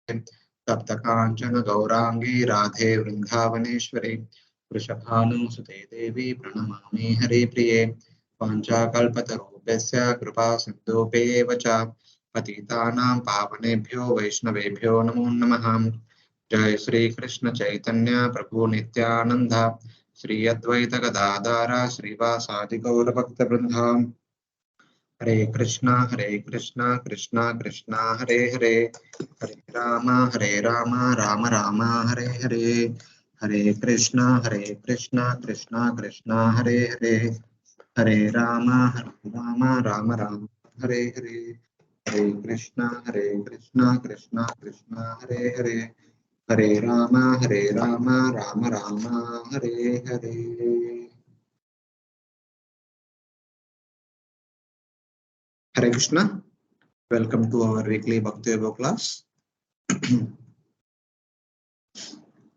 तप्तकाञ्चन गौरांगी राधे वृन्दावनेश्वरी वृषभानुसुते देवी प्रणमामि हरिप्रिये वाञ्छाकल्पतरुभ्यश्च कृपा सिन्धुभ्येव च पतितानां पावनेभ्यो वैष्णवेभ्यो नमो नमः। जय श्री कृष्ण चैतन्य प्रभु नित्यानंद श्री अद्वैत गदाधर श्रीवासादि गौर भक्त वृंदा। हरे कृष्णा कृष्णा कृष्णा हरे हरे, हरे राम राम राम हरे हरे, हरे कृष्णा कृष्णा कृष्णा हरे हरे, हरे राम राम राम हरे हरे, हरे कृष्णा कृष्णा कृष्णा हरे हरे, हरे Ram Ram Ram Hare Hare. Hare Krishna. Welcome to our weekly Bhakti Vaibhav class.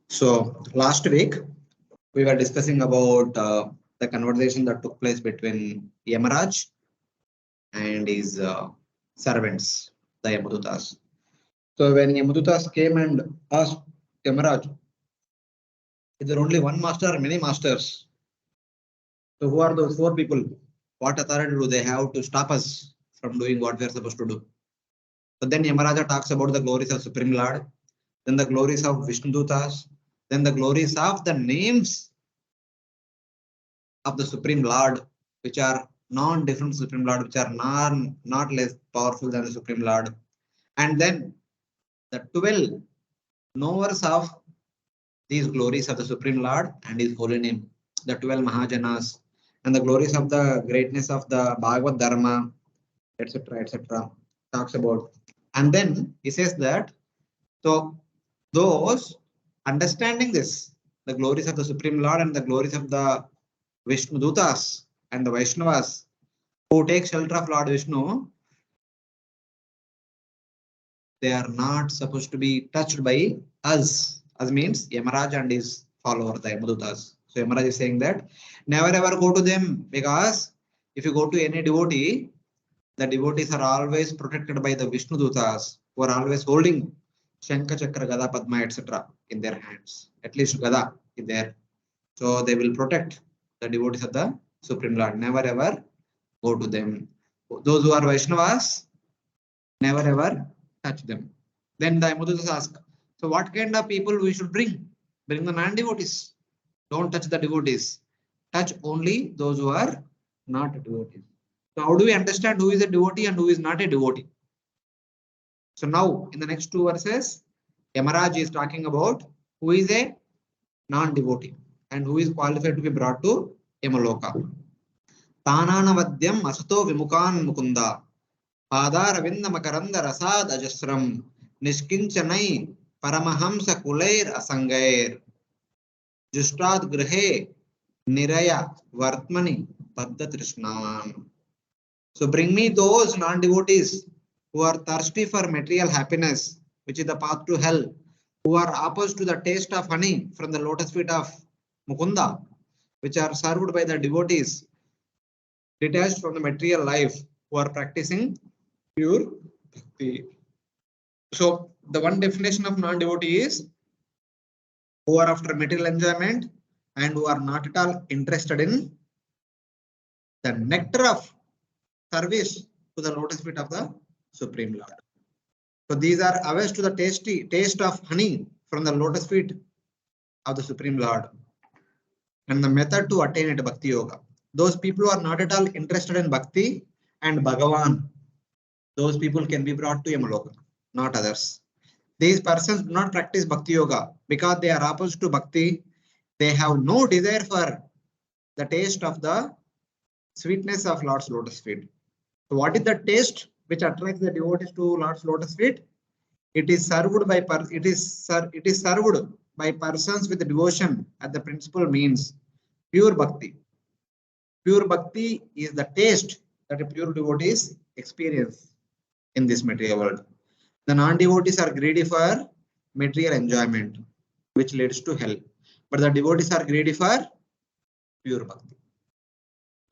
So last week we were discussing about the conversation that took place between Yamaraj and his servants, the Yamadutas. So when Yamadutas came and asked Yamaraj, is there only one master or many masters? So who are those four people? What authority do they have to stop us from doing what we are supposed to do? So then Yamaraja talks about the glories of Supreme Lord, then the glories of Vishnudutas, then the glories of the names of the Supreme Lord, which are non-different Supreme Lord, which are not less powerful than the Supreme Lord. And then the 12 knowers of these glories of the Supreme Lord and his holy name, the 12 Mahajanas, and the glories of the greatness of the Bhagavad Dharma, etc. Talks about. And then he says that, so those understanding this, the glories of the Supreme Lord and the glories of the Vishnudutas and the Vaishnavas who take shelter of Lord Vishnu, they are not supposed to be touched by us. As means Yamaraj and his follower, the Yamadutas. So Yamaraj is saying that never ever go to them, because if you go to any devotee, the devotees are always protected by the Vishnudutas, who are always holding Shankha, Chakra, Gada, Padma, etc. in their hands. At least Gada is there. So they will protect the devotees of the Supreme Lord. Never ever go to them. Those who are Vaishnavas, never ever touch them. Then the Yamadutas ask, so what kind of people we should bring? Bring the non-devotees. Don't touch the devotees. Touch only those who are not devotees. So how do we understand who is a devotee and who is not a devotee? So now in the next two verses, Yamaraj is talking about who is a non-devotee and who is qualified to be brought to Yamaloka. Tananavadyam asato vimukan mukunda Padaravinda makaranda rasad ajasram Nishkinchanai paramahamsa kulair asangair Justad grihe niraya vartmani padda trishnan. So bring me those non-devotees who are thirsty for material happiness, which is the path to hell, who are opposed to the taste of honey from the lotus feet of Mukunda, which are served by the devotees, detached from the material life, who are practicing pure bhakti. So the one definition of non-devotee is who are after material enjoyment and who are not at all interested in the nectar of service to the lotus feet of the Supreme Lord. So these are averse to the taste of honey from the lotus feet of the Supreme Lord and the method to attain it, Bhakti Yoga. Those people who are not at all interested in Bhakti and Bhagavan, those people can be brought to Yamaloka, not others. These persons do not practice Bhakti Yoga because they are opposed to Bhakti. They have no desire for the taste of the sweetness of Lord's lotus feet. So what is the taste which attracts the devotees to Lord's lotus feet? It is served by served by persons with devotion at the principal means pure bhakti. Pure bhakti is the taste that a pure devotees experience in this material world. The non-devotees are greedy for material enjoyment, which leads to hell. But the devotees are greedy for pure bhakti.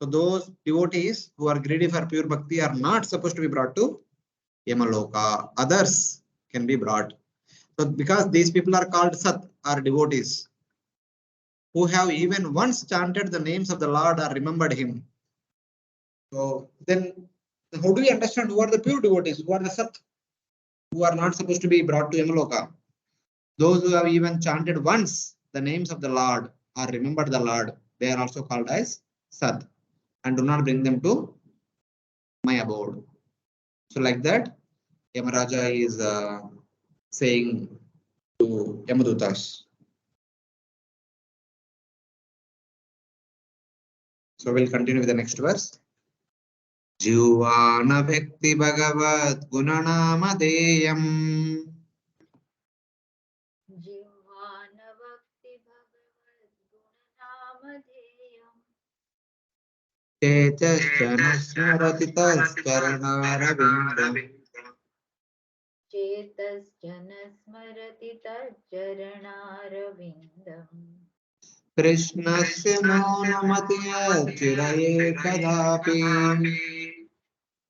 So those devotees who are greedy for pure bhakti are not supposed to be brought to Yamaloka. Others can be brought. So because these people are called Sat, are devotees, who have even once chanted the names of the Lord or remembered him. So then how do we understand who are the pure devotees, who are the Sat, who are not supposed to be brought to Yamaloka? Those who have even chanted once the names of the Lord or remembered the Lord, they are also called as Sat, and do not bring them to my abode. So like that, Yamaraja is saying to Yamadutas. So we'll continue with the next verse. Jivana Bhakti Bhagavad Gunanamadeyam. Jivana Bhakti Bhagavad Gunanamadheyam. Chetascha Smrati Tascharanarabindam. Chetasjana Smarati Tajjaranarvindam. Krishnasya no namatiya chiraye kadapi.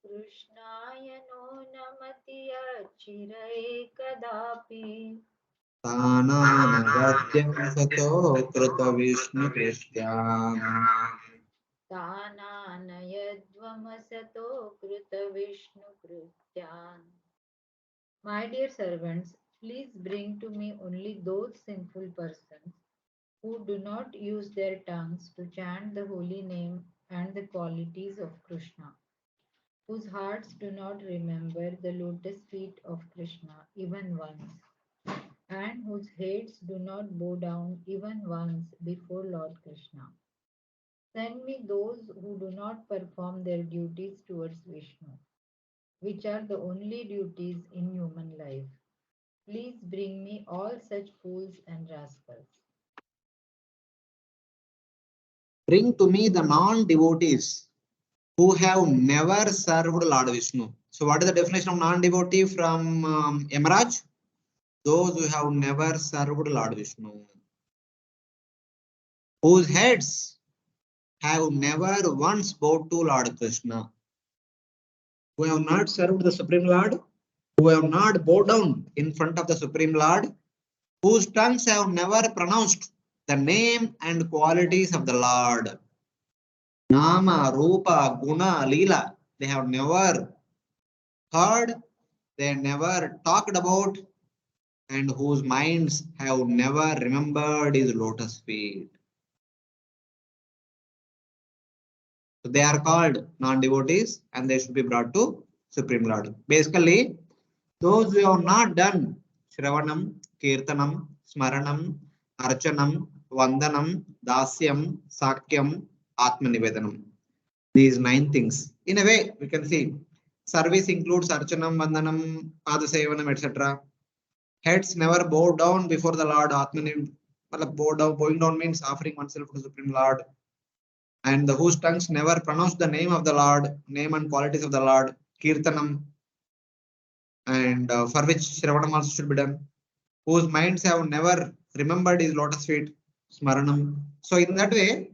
Krishnaya no namatiya chiraye kadapi. Tananagatyam sato krita Vishnu Krishyam. Tananayadvamasato krita Vishnu Krityan. My dear servants, please bring to me only those sinful persons who do not use their tongues to chant the holy name and the qualities of Krishna, whose hearts do not remember the lotus feet of Krishna even once, and whose heads do not bow down even once before Lord Krishna. Send me those who do not perform their duties towards Vishnu, which are the only duties in human life. Please bring me all such fools and rascals. Bring to me the non-devotees who have never served Lord Vishnu. So what is the definition of non-devotee from Yamaraj? Those who have never served Lord Vishnu, whose heads have never once bowed to Lord Krishna, who have not served the Supreme Lord, who have not bowed down in front of the Supreme Lord, whose tongues have never pronounced the name and qualities of the Lord. Nama, Rupa, Guna, Leela. They have never heard, they never talked about, and whose minds have never remembered his lotus feet. So they are called non-devotees and they should be brought to Supreme Lord. Basically, those who have not done Shravanam, Kirtanam, Smaranam, Archanam, Vandanam, Dasyam, Sakyam, Atmanivedanam. These 9 things. In a way, we can see service includes Archanam, Vandanam, Padasevanam, etc. Heads never bow down before the Lord. Atmani, bowing down means offering oneself to the Supreme Lord. And the whose tongues never pronounce the name of the Lord, name and qualities of the Lord, Kirtanam, and for which Shravanam also should be done, whose minds have never remembered his lotus feet, Smaranam. So in that way,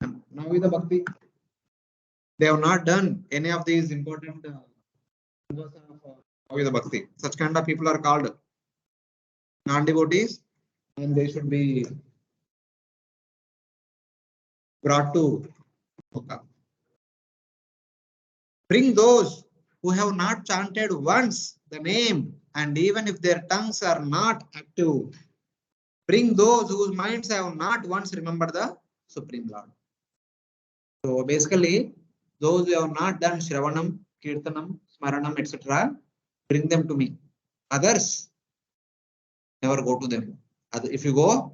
now with the Bhakti, they have not done any of these important with the Bhakti. Such kind of people are called non-devotees and they should be brought to Loka. Bring those who have not chanted once the name, and even if their tongues are not active, bring those whose minds have not once remembered the Supreme Lord. So basically, those who have not done Shravanam, Kirtanam, Smaranam, etc., bring them to me. Others, never go to them. If you go,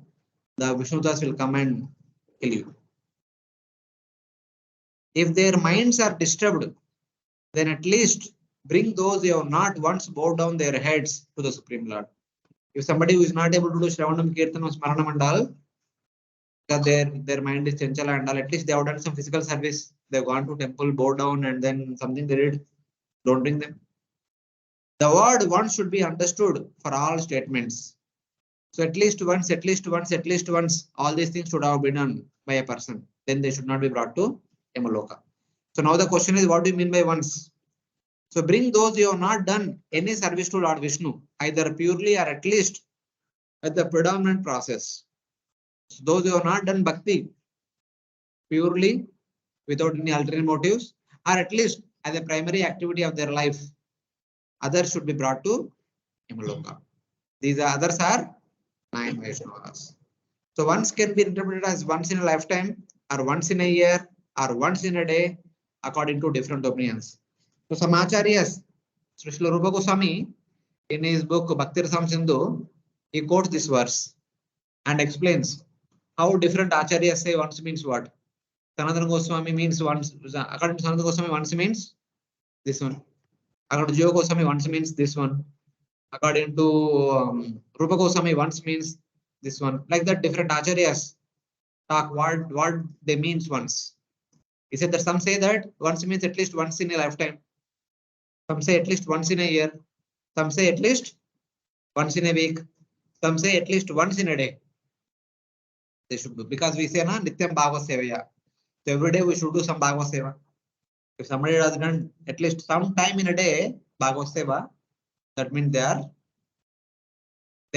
the Vishnudas will come and kill you. If their minds are disturbed, then at least bring those who have not once bowed down their heads to the Supreme Lord. If somebody who is not able to do Shravanam, Kirtanam, Smaranam and all, because their mind is chanchala and all, at least they have done some physical service. They've gone to temple, bow down, and then something they did. Don't bring them. The word once should be understood for all statements. So at least once, at least once, at least once, all these things should have been done by a person. Then they should not be brought to Yamaloka. So now the question is, what do you mean by once? So bring those you have not done any service to Lord Vishnu, either purely or at least at the predominant process. So those who have not done bhakti purely without any ulterior motives, or at least as a primary activity of their life, others should be brought to Yamaloka. These others are 9 Vaishnavas. So once can be interpreted as once in a lifetime, or once in a year, or once in a day, according to different opinions. So some acharyas, Srila Rupa Goswami, in his book Bhakti Rasam Sindhu, he quotes this verse and explains how different acharyas say once means what. Sanatana Goswami means once, according to Sanatana Goswami, once means this one. According to Jiva Goswami, once means this one. According to Rupa Goswami, once means this one. Like that, different acharyas talk what they means once. He said that some say that once means at least once in a lifetime. Some say at least once in a year. Some say at least once in a week. Some say at least once in a day. They should do because we say na Nityam Bhagavad Sevaya. So every day we should do some Bhagavad Seva. If somebody has done at least some time in a day Bhagavad Seva, that means they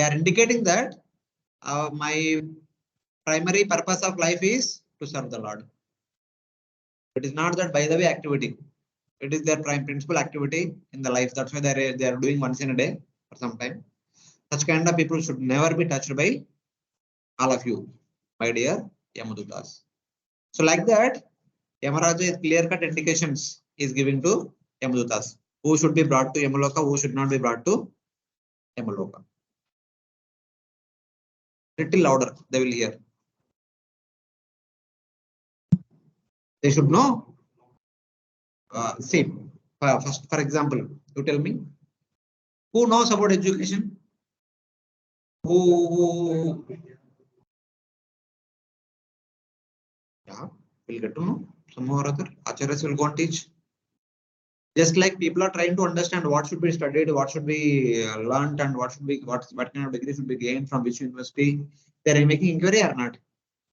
are indicating that my primary purpose of life is to serve the Lord. It is not that by the way activity. It is their prime principal activity in the life. That's why they are doing once in a day for some time. Such kind of people should never be touched by all of you, my dear Yamadutas. So like that, Yamaraja is clear-cut indications is giving to Yamadutas. Who should be brought to Yamaloka, who should not be brought to Yamaloka. Little louder, they will hear. They should know. See, first, for example, you tell me, who knows about education? Who yeah, we'll get to know. Somehow or other, acharyas will go and teach. Just like people are trying to understand what should be studied, what should be learned, and what kind of degree should be gained from which university. They are making inquiry or not.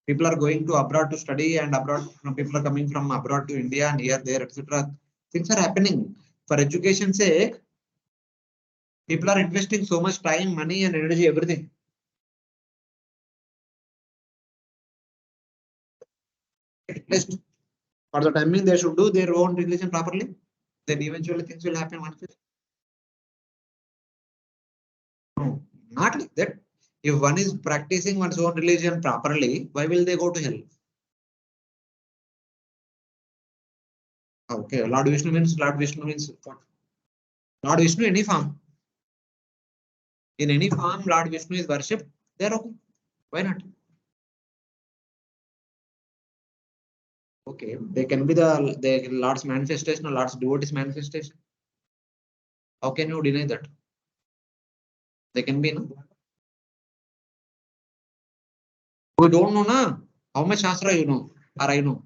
People are going to abroad to study, and abroad people are coming from abroad to India and here, there, etc. Things are happening for education's sake. People are investing so much time, money, and energy, everything. At least for the timing, they should do their own religion properly. Then eventually things will happen. No, not like that. If one is practicing one's own religion properly, why will they go to hell? Okay, Lord Vishnu means what? Lord Vishnu, any form. In any form, Lord Vishnu is worshipped. They are okay. Why not? Okay, they can be the Lord's manifestation or Lord's devotee's manifestation. How can you deny that? They can be, no? We don't know, na? How much Shastra you know, or I know.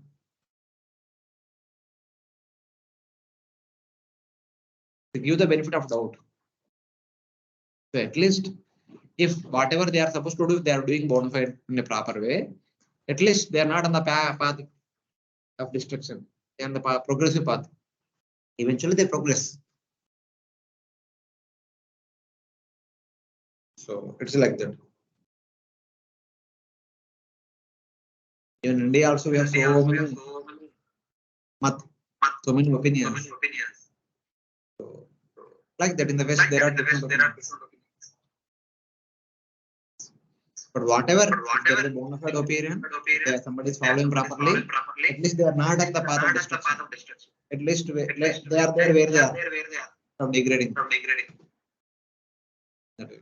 To give the benefit of doubt. So at least if whatever they are supposed to do, they are doing bona fide in a proper way, at least they are not on the path of destruction. They are on the progressive path. Eventually they progress. So it's like that. In India also we have so many so many opinions. So, like that in the West there are different opinions. But whatever, if there is a bona fide opinion, if somebody is following properly, at least they are not on the path of destruction. At least they are there where they are from degrading. That way.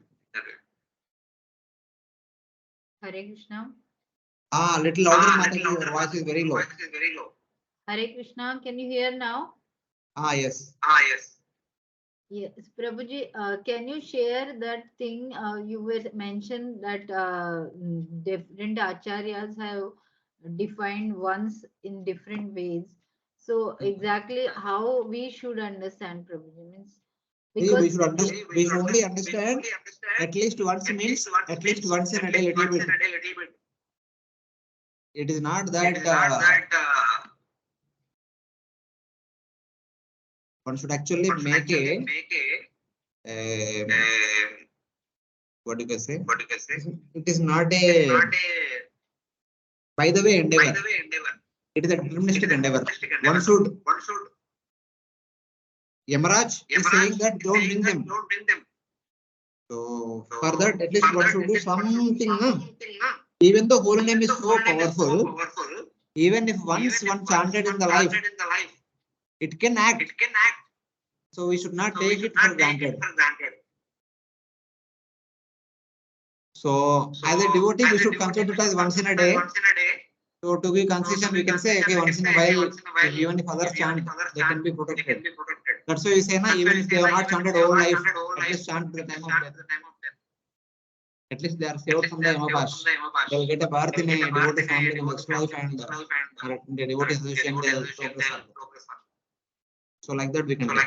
Hare Krishna. Little louder, Mataji, your voice is very low. Hare Krishna, can you hear now? Yes. Yes, Prabhuji, can you share that thing you were mentioned that different acharyas have defined once in different ways. So exactly how we should understand Prabhuji means See, we because should understand. We should only understand at least once means at least once in a day, little bit. It is not that one should actually make a what you can say? It is not a, by the way, endeavor. It is a deterministic endeavor. One should. Yamaraj is saying that don't bring them. So for that, at least one should do something. No? Even though holy name is so powerful, even if once one chanted in the life, it can act. So we should not take it for granted. So as a devotee, we should consider it as once in a day. So to be consistent, we can say, okay, once in a while, even if others chant, they can be protected. That's why we say, na, even if they have not chanted all life, at least chant at the time of death. At least they are saved from the Yamapash. They will get a birth in a devotee family in the next life, and the devotee association they will progress. So like that we can take.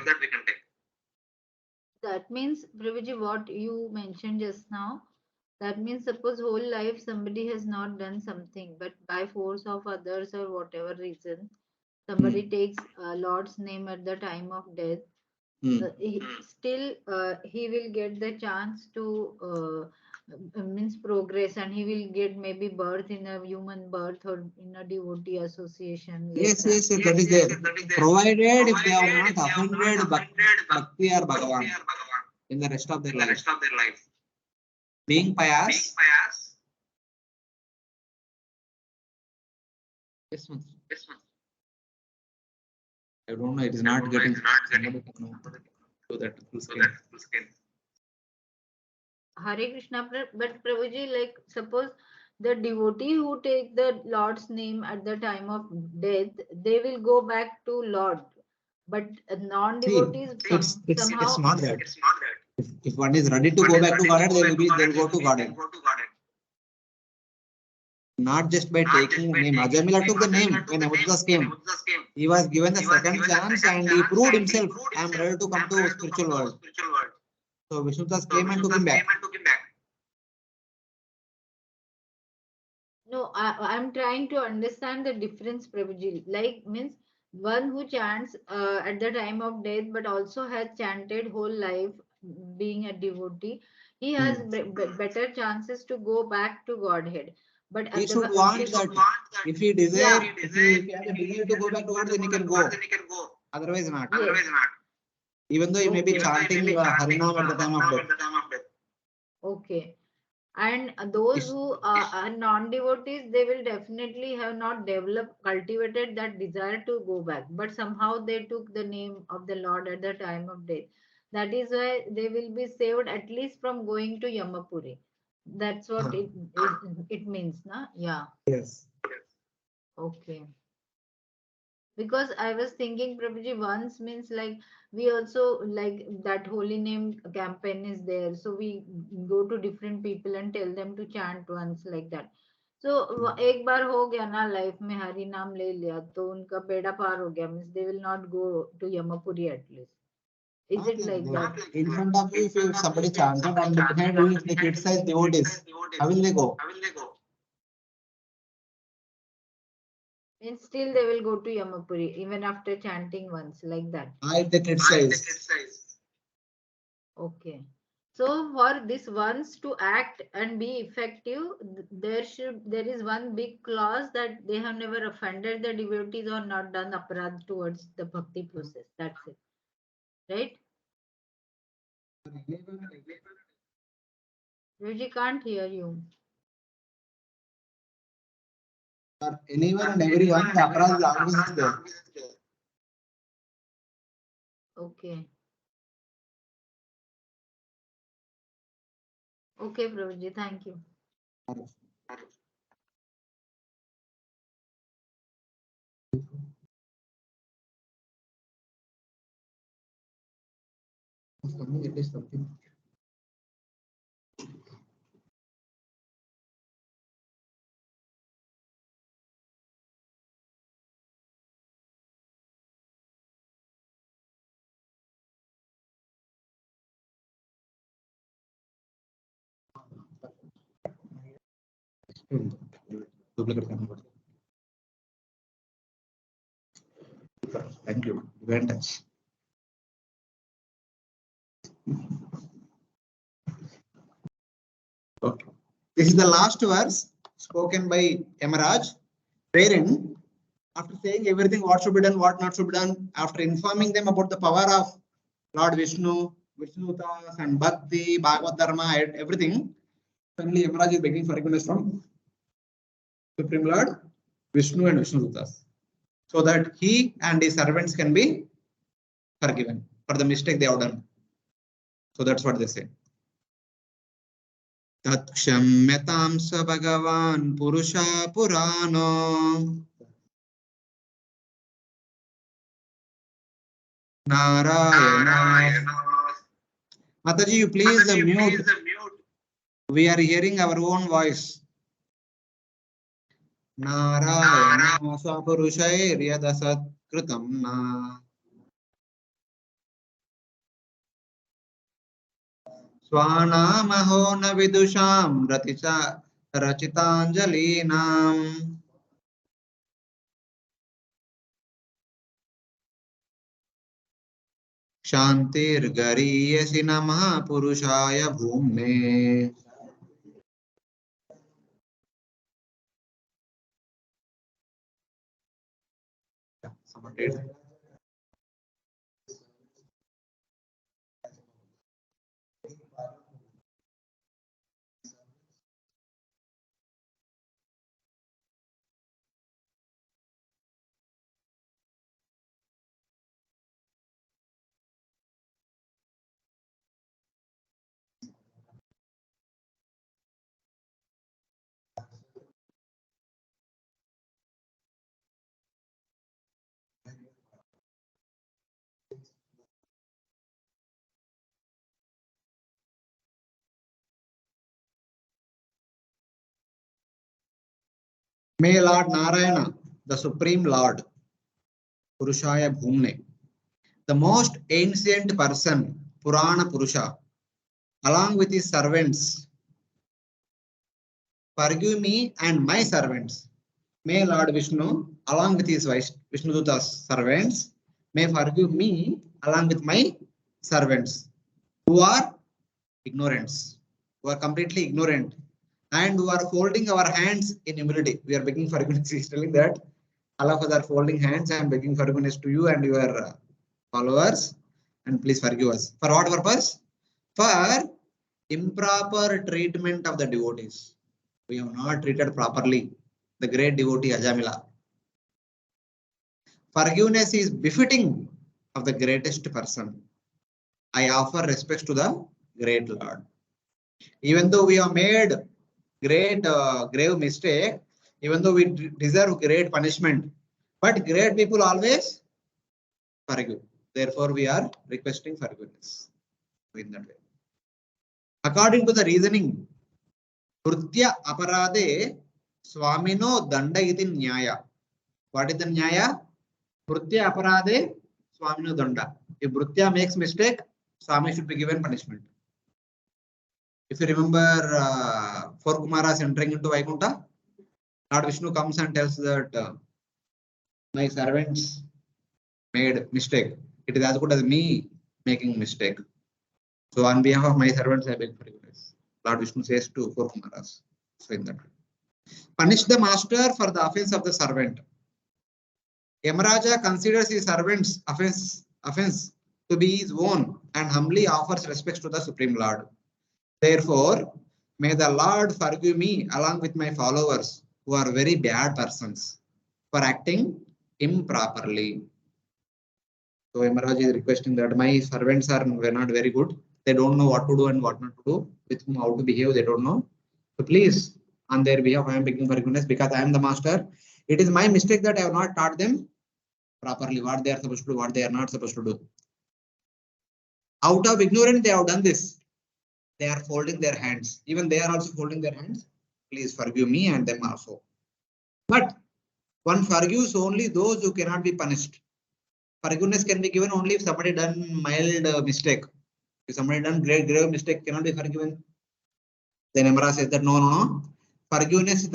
That means, Prabhuji, what you mentioned just now, that means suppose whole life somebody has not done something, but by force of others or whatever reason, somebody takes Lord's name at the time of death, still he will get the chance to means progress, and he will get maybe birth in a human birth or in a devotee association. Like Yes, that is there. Provided if they have not offended Bhakti or Bhagavan in the rest of their life. Being pious. Yes, one. I don't know, it is not getting. So that full screen. Hare Krishna, but Prabhuji, like suppose the devotee who take the Lord's name at the time of death, they will go back to Lord. But non-devotees somehow. It's not that. If one is ready to go back to Godhead, they'll go to Godhead. Not just by taking the name. Ajamila took the name when Amuddas came. He was given the second chance and he proved himself. I am ready to come to spiritual world. So Vishnudas came and took him back. No, I'm trying to understand the difference, Prabhuji. Like means one who chants at the time of death, but also has chanted whole life, being a devotee, he has better chances to go back to Godhead. But he should want that. If he desire, if he has a desire to go back to God, then he can go. Otherwise not. Even though he may be chanting Harinam at the time of death. Okay. And those who are non-devotees, they will definitely have not developed, cultivated that desire to go back. But somehow they took the name of the Lord at the time of death. That is why they will be saved at least from going to Yamapuri. That's what it means, na? Yeah. Yes. Okay. Because I was thinking, Prabhuji, once means like we also like that holy name campaign is there. So we go to different people and tell them to chant once like that. So एक बार हो गया ना life में हरि नाम ले लिया तो उनका बेड़ा पार हो गया means they will not go to Yamapuri at least. Is it like that? In front of you, if somebody chanted and behind you, if they criticize devotees, how will they go? And still they will go to Yamapuri even after chanting once like that. If they criticize. Okay. So for this once to act and be effective, there is one big clause that they have never offended the devotees or not done aparadh towards the bhakti process. That's it. Right? Ruji can't hear you. For anyone and everyone, the aparadh is always there. Okay. Okay, Prabhuji, thank you. It is something. Thank you. Very much. Okay. This is the last verse spoken by Yamaraj, wherein after saying everything what should be done, what not should be done, after informing them about the power of Lord Vishnu, Vishnutas and Bhakti, Bhagavad Dharma, and everything, finally Yamaraj is begging forgiveness from Supreme Lord Vishnu and Vishnutas, so that he and his servants can be forgiven for the mistake they have done. So that's what they say. Tat kshamyatam sa Bhagavan Purusha Purano Narayana. Mataji, you please mute. We are hearing our own voice. Narayana Swapurushay Ryadasat Kritam Na Swanamaho na vidusham rachitanjalinam Shantir gariyasi namah purushaya bhumne. Someone did. May Lord Narayana, the Supreme Lord, Purushaya Bhumne, the most ancient person, Purana Purusha, along with his servants, forgive me and my servants. May Lord Vishnu, along with his Vishnuduta's servants, may forgive me along with my servants who are ignorance, who are completely ignorant, and who are folding our hands in humility. We are begging forgiveness. He's telling that all of us are folding hands. I am begging forgiveness to you and your followers, and please forgive us. For what purpose? For improper treatment of the devotees. We have not treated properly the great devotee Ajamila. Forgiveness is befitting of the greatest person. I offer respects to the great Lord. Even though we have made great grave mistake, even though we deserve great punishment, but great people always forgive. Therefore, we are requesting forgiveness in that way. According to the reasoning, Krutya aparade swamino danda iti nyaya. What is the nyaya? Krutya aparade swamino danda. If Brutya makes mistake, Swami should be given punishment. If you remember 4 Kumaras entering into Vaikuntha, Lord Vishnu comes and tells that my servants made mistake. It is as good as me making mistake. So on behalf of my servants, I beg forgiveness. Lord Vishnu says to 4 Kumaras. So in that way. Punish the master for the offense of the servant. Yamaraja considers his servant's offense to be his own and humbly offers respects to the Supreme Lord. Therefore, may the Lord forgive me along with my followers who are very bad persons for acting improperly. So Yamaraj is requesting that my servants were not very good. They don't know what to do and what not to do, with whom how to behave, they don't know. So please, on their behalf, I am begging forgiveness because I am the master. It is my mistake that I have not taught them properly what they are supposed to do, what they are not supposed to do. Out of ignorance, they have done this. They are folding their hands. Even they are also folding their hands. Please forgive me and them also. But one forgives only those who cannot be punished. Forgiveness can be given only if somebody done mild mistake. If somebody done grave mistake, cannot be forgiven. Then Amara says that no. Forgiveness is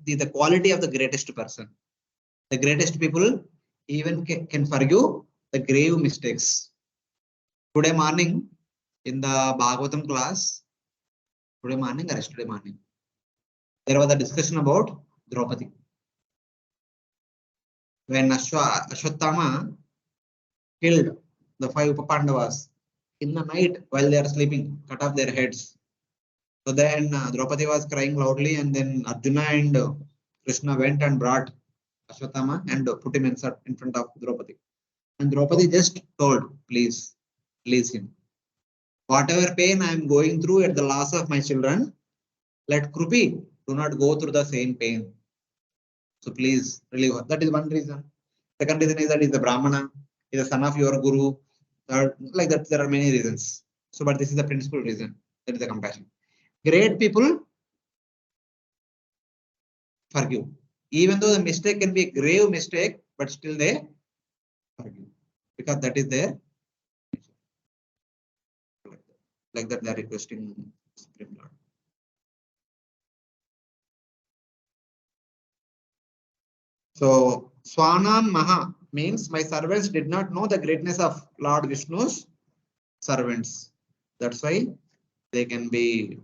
the quality of the greatest person. The greatest people even can forgive the grave mistakes. Today morning, In the Bhagavatam class, today morning or yesterday morning, there was a discussion about Draupadi. When Ashwatthama killed the 5 Upapandavas in the night while they are sleeping, cut off their heads. So then Draupadi was crying loudly, and then Arjuna and Krishna went and brought Ashwatthama and put him in front of Draupadi. And Draupadi just told, please, release him. Whatever pain I am going through at the loss of my children, let Krupi do not go through the same pain. So please relieve her. That is one reason. Second reason is that he is a Brahmana, he is the son of your Guru. Like that, there are many reasons. So, but this is the principal reason. That is the compassion. Great people forgive. Even though the mistake can be a grave mistake, but still they forgive. Because that is their nature. Like that, they are requesting Supreme Lord. So, Swanam Maha means my servants did not know the greatness of Lord Vishnu's servants. That's why they can be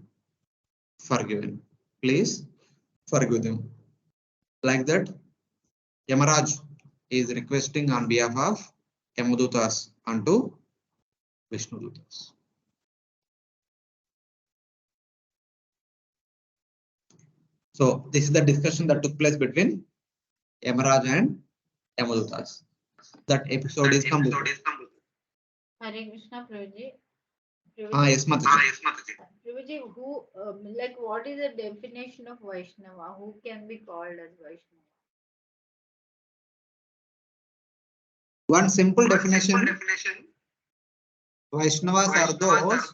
forgiven. Please forgive them. Like that, Yamaraj is requesting on behalf of Yamadutas unto Vishnudutas. So, this is the discussion that took place between Yamaraj and Yamadutas. That episode is completed. Hare Krishna, Prabhuji. Yes, Mataji. Prabhuji, who, like, what is the definition of Vaishnava? Who can be called as Vaishnava? One simple definition. Vaishnavas are those.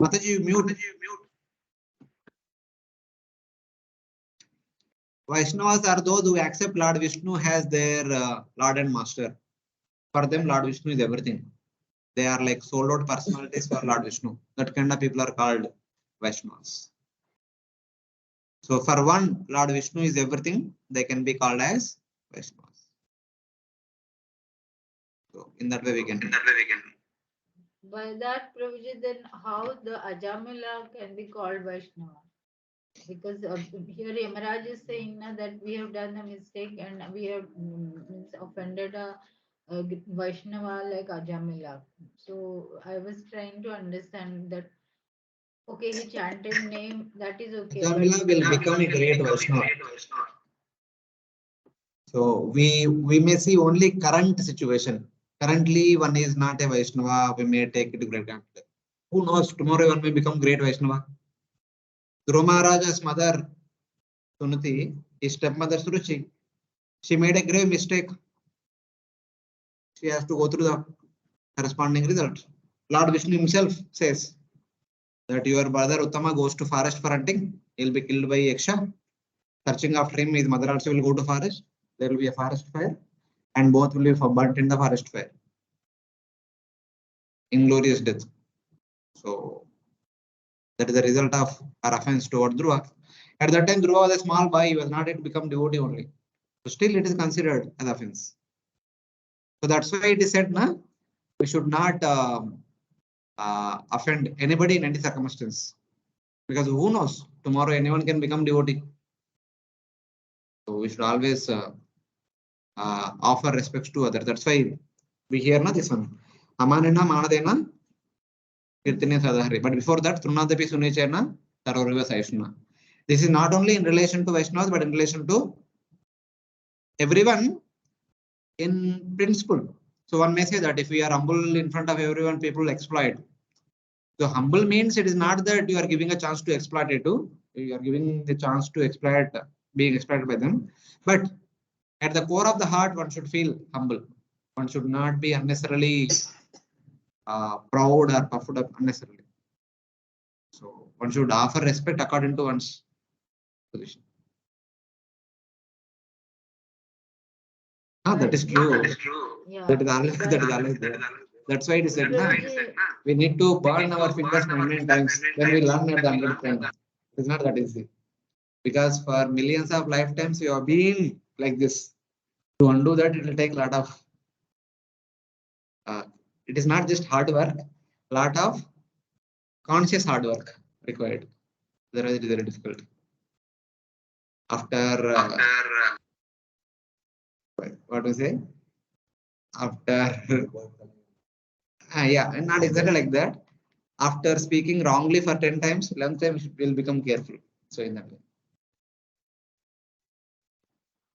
Mataji, you mute. Vaishnavas are those who accept Lord Vishnu as their Lord and Master. For them, Lord Vishnu is everything. They are like sold out personalities for Lord Vishnu. That kind of people are called Vaishnavas. So for one, Lord Vishnu is everything. They can be called as Vaishnavas. So in that way we can. By that, Prabhuji, then how the Ajamila can be called Vaishnava? Because here Yamaraj is saying that we have done a mistake and we have offended a Vaishnava like Ajamila. So I was trying to understand that. Okay, he chanted name, that is okay. Ajamila will become a great Vaishnava. So we may see only current situation. Currently, one is not a Vaishnava. We may take it to great granted. Who knows? Tomorrow one may become great Vaishnava. Dhruva Maharaja's mother, Sunati, his stepmother Suruchi, she made a grave mistake. She has to go through the corresponding result. Lord Vishnu himself says that your brother Uttama goes to forest for hunting. He will be killed by Yaksha. Searching after him, his mother also will go to forest. There will be a forest fire, and both will be burnt in the forest fire. Inglorious death. So that is the result of our offense toward Dhruva. At that time, Dhruva was a small boy. He was not yet become devotee only. So still, it is considered as offense. So that's why it is said, we should not offend anybody in any circumstance, because who knows, tomorrow anyone can become devotee. So we should always offer respects to others. That's why we hear this one. Amanena Manadena Kirtine Sadhari. But before that, Trunadapi Sunichena Taroriva Saishna. This is not only in relation to Vaishnavas, but in relation to everyone in principle. So one may say that if we are humble in front of everyone, people exploit. So humble means it is not that you are giving a chance to exploit it too. You are giving the chance to exploit, being exploited by them. But at the core of the heart, one should feel humble. One should not be unnecessarily proud or puffed up unnecessarily. So one should offer respect according to one's position. That is true. Yeah. That is always there. That's why it is said, we need to burn our fingers many times when we learn at the 100th time. It's not that easy. Because for millions of lifetimes, you have been like this. To undo that, it will take a lot of, it is not just hard work, lot of conscious hard work required. Otherwise, it is very difficult. After what to say? After yeah, and not exactly like that. After speaking wrongly for 10 times, 11th time will become careful. So in that way.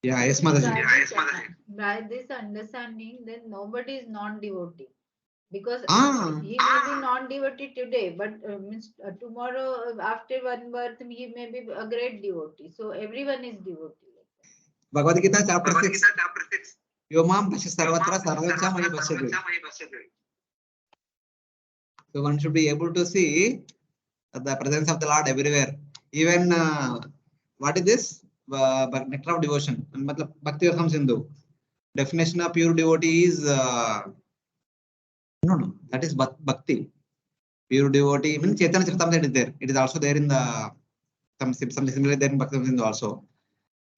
Yeah, yes, Mataji. By this understanding, then nobody is non-devotee. Because Ah, he may be non-devotee today, but means tomorrow after one birth he may be a great devotee. So everyone is devotee. Bhagavad Gita chapter 6. Yomam Pasha Sarvatra Sarvacha Mahi Pashyati. So one should be able to see the presence of the Lord everywhere. Even what is this? Nectar of devotion. Matlab Bhakti Rasam Sindhu. Definition of pure devotee is no, that is Bhakti. Pure devotee means Chaitanya Charitamrita is there. It is also there in the something similar there in Bhakti Rasam Sindhu also.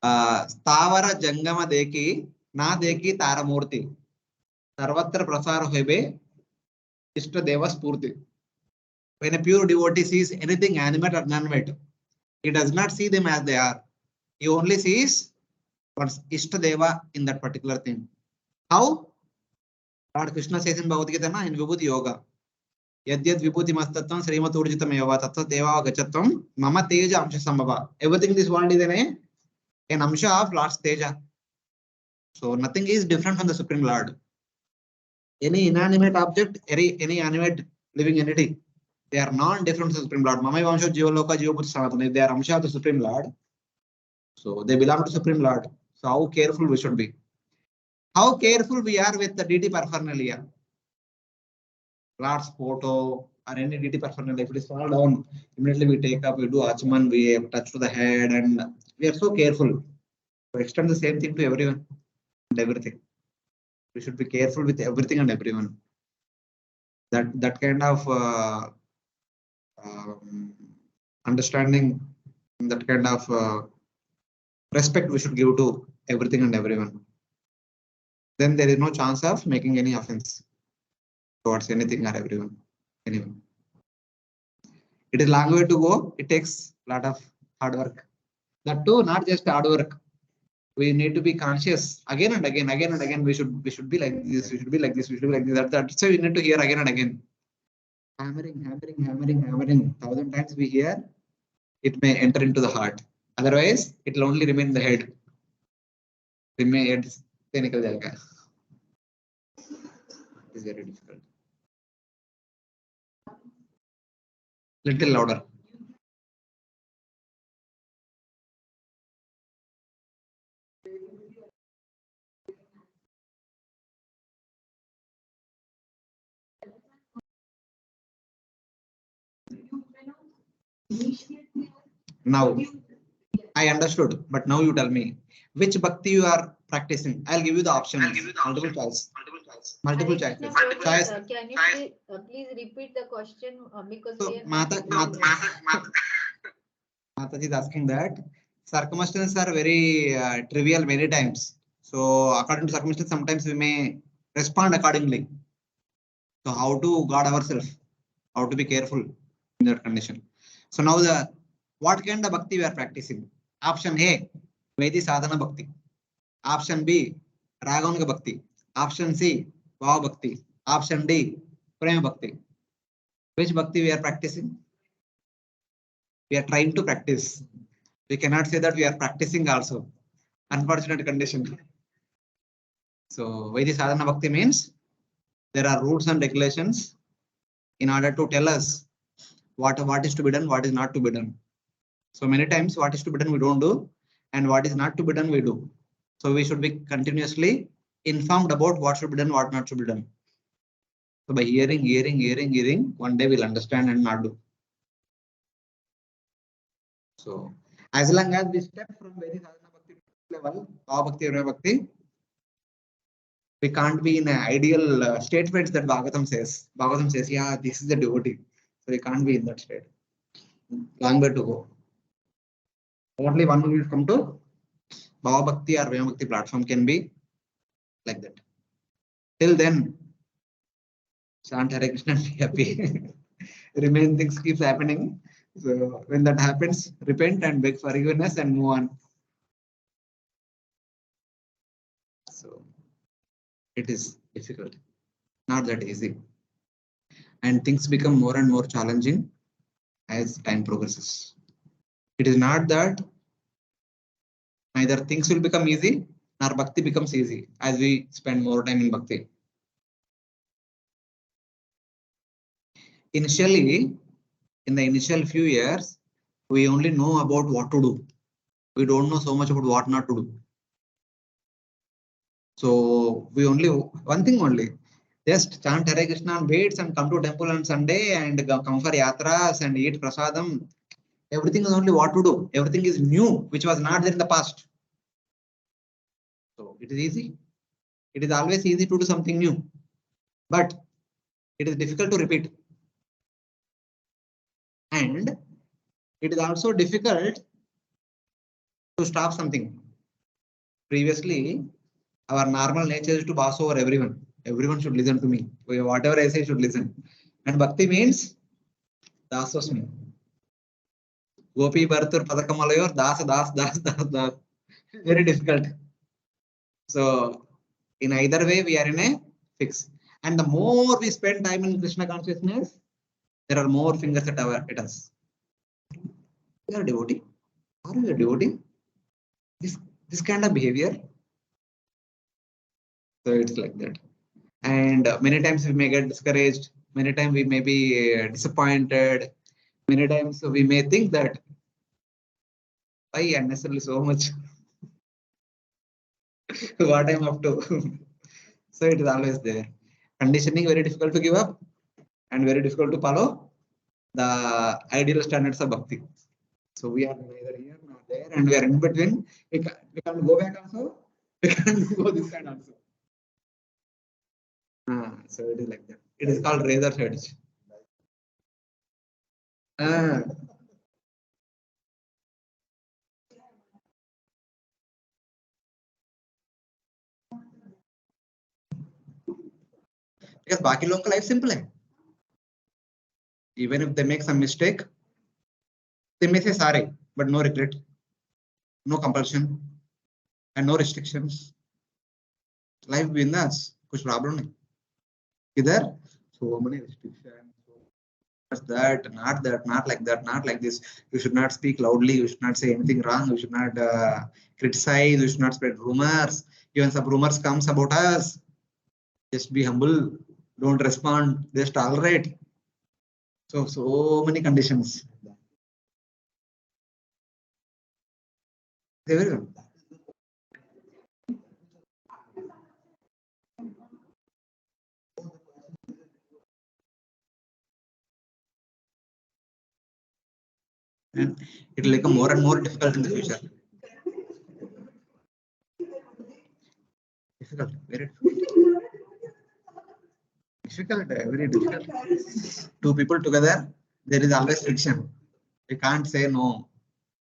Stavara Jangama Deki Na Deki Taramurti. Sarvatra Prasar Hebe Ishta Deva Spurti. When a pure devotee sees anything animate or non-animate, he does not see them as they are. He only sees what's Ishtadeva in that particular thing. How? Lord Krishna says in Bhagavad Gita in Vibhuti Yoga. Yadyad Vibhuti Mastatvam Srimat Urjitam Eva Tattva Deva Gachatvam Mama Teja Amsha Sambhava. Everything in this world is an Amsha of Lord's Teja. So nothing is different from the Supreme Lord. Any inanimate object, any animate living entity, they are non-different from the Supreme Lord. Mama Vamsha Jivaloka Jivaput Sanatana. They are Amsha of the Supreme Lord. So they belong to Supreme Lord. So how careful we should be. How careful we are with the deity paraphernalia. Lord's photo or any deity paraphernalia. If it is fall down, immediately we take up, we do achman, we touch to the head, and we are so careful. To extend the same thing to everyone and everything. We should be careful with everything and everyone. That kind of understanding, that kind of respect we should give to everything and everyone. Then there is no chance of making any offense towards anything or everyone. Anyway, it is a long way to go. It takes a lot of hard work. That too, not just hard work. We need to be conscious again and again, again and again. We should be like this. We should be like this. We should be like this. That's why we need to hear again and again. Hammering, hammering, hammering, hammering. 1,000 times we hear, it may enter into the heart. Otherwise, it will only remain in the head. It's technical jaga. It is very difficult. Little louder. Now, I understood, but now you tell me which bhakti you are practicing. I'll give you the options. Multiple choice. Multiple choices. Can you please repeat the question because so we are Mataji is asking that circumstances are very trivial many times. So according to circumstances, sometimes we may respond accordingly. So how to guard ourselves? How to be careful in that condition? So now what kind of bhakti we are practicing? Option A, Vedi Sadhana Bhakti. Option B, Raganuga Bhakti. Option C, Bhava Bhakti. Option D, Prema Bhakti. Which bhakti we are practicing? We are trying to practice. We cannot say that we are practicing also. Unfortunate condition. So Vedi Sadhana Bhakti means there are rules and regulations in order to tell us what is to be done, what is not to be done. So many times what is to be done we don't do, and what is not to be done we do. So we should be continuously informed about what should be done, what not should be done. So by hearing, one day we'll understand and not do. So as long as we step from Vedi Sadhana Bhakti level, Bhava Bhakti, Prema Bhakti, we can't be in an ideal statements that Bhagavatam says. Bhagavatam says, yeah, this is the devotee. So we can't be in that state. Long way to go. Only one who will come to Bhava Bhakti or Prema Bhakti platform can be like that. Till then, Chant Hare Krishna and be happy. Remain things keeps happening. So when that happens, repent and beg forgiveness and move on. So it is difficult, not that easy. And things become more and more challenging as time progresses. It is not that neither things will become easy nor bhakti becomes easy as we spend more time in bhakti. Initially, in the initial few years, we only know about what to do. We don't know so much about what not to do. So we only one thing only. Just chant Hare Krishna and waits and come to temple on Sunday and come for yatras and eat prasadam. Everything is only what to do. Everything is new, which was not there in the past. So it is easy. It is always easy to do something new, but it is difficult to repeat. And it is also difficult to stop something. Previously, our normal nature is to pass over everyone. Everyone should listen to me. Whatever I say should listen. And bhakti means dasosmi. Gopi Bhartur Padakamalayur, das. Very difficult. So in either way, we are in a fix. And the more we spend time in Krishna consciousness, there are more fingers at us. You are a devotee. Are you a devotee? This kind of behavior. So it's like that. And many times we may get discouraged. Many times we may be disappointed. Many times we may think that why unnecessarily so much what I'm up to. So it is always there. Conditioning very difficult to give up and very difficult to follow the ideal standards of bhakti. So we are neither here nor there and we are in between. We can't go back also. We can't go this kind also. So it is like that. It is called razor edge. Because बाकी लोगों का life simple है. Even if they make some mistake, they may say sorry, but no regret, no compulsion, and no restrictions. Life बिंदास, कुछ problem नहीं. Either so many restrictions, that, not like that, not like this. You should not speak loudly. You should not say anything wrong. You should not criticize. You should not spread rumors. Even some rumors comes about us, just be humble. Don't respond. Just tolerate. So many conditions. Everyone. And it will become more and more difficult in the future. Difficult, very difficult, very difficult. Two people together, there is always friction. We can't say no.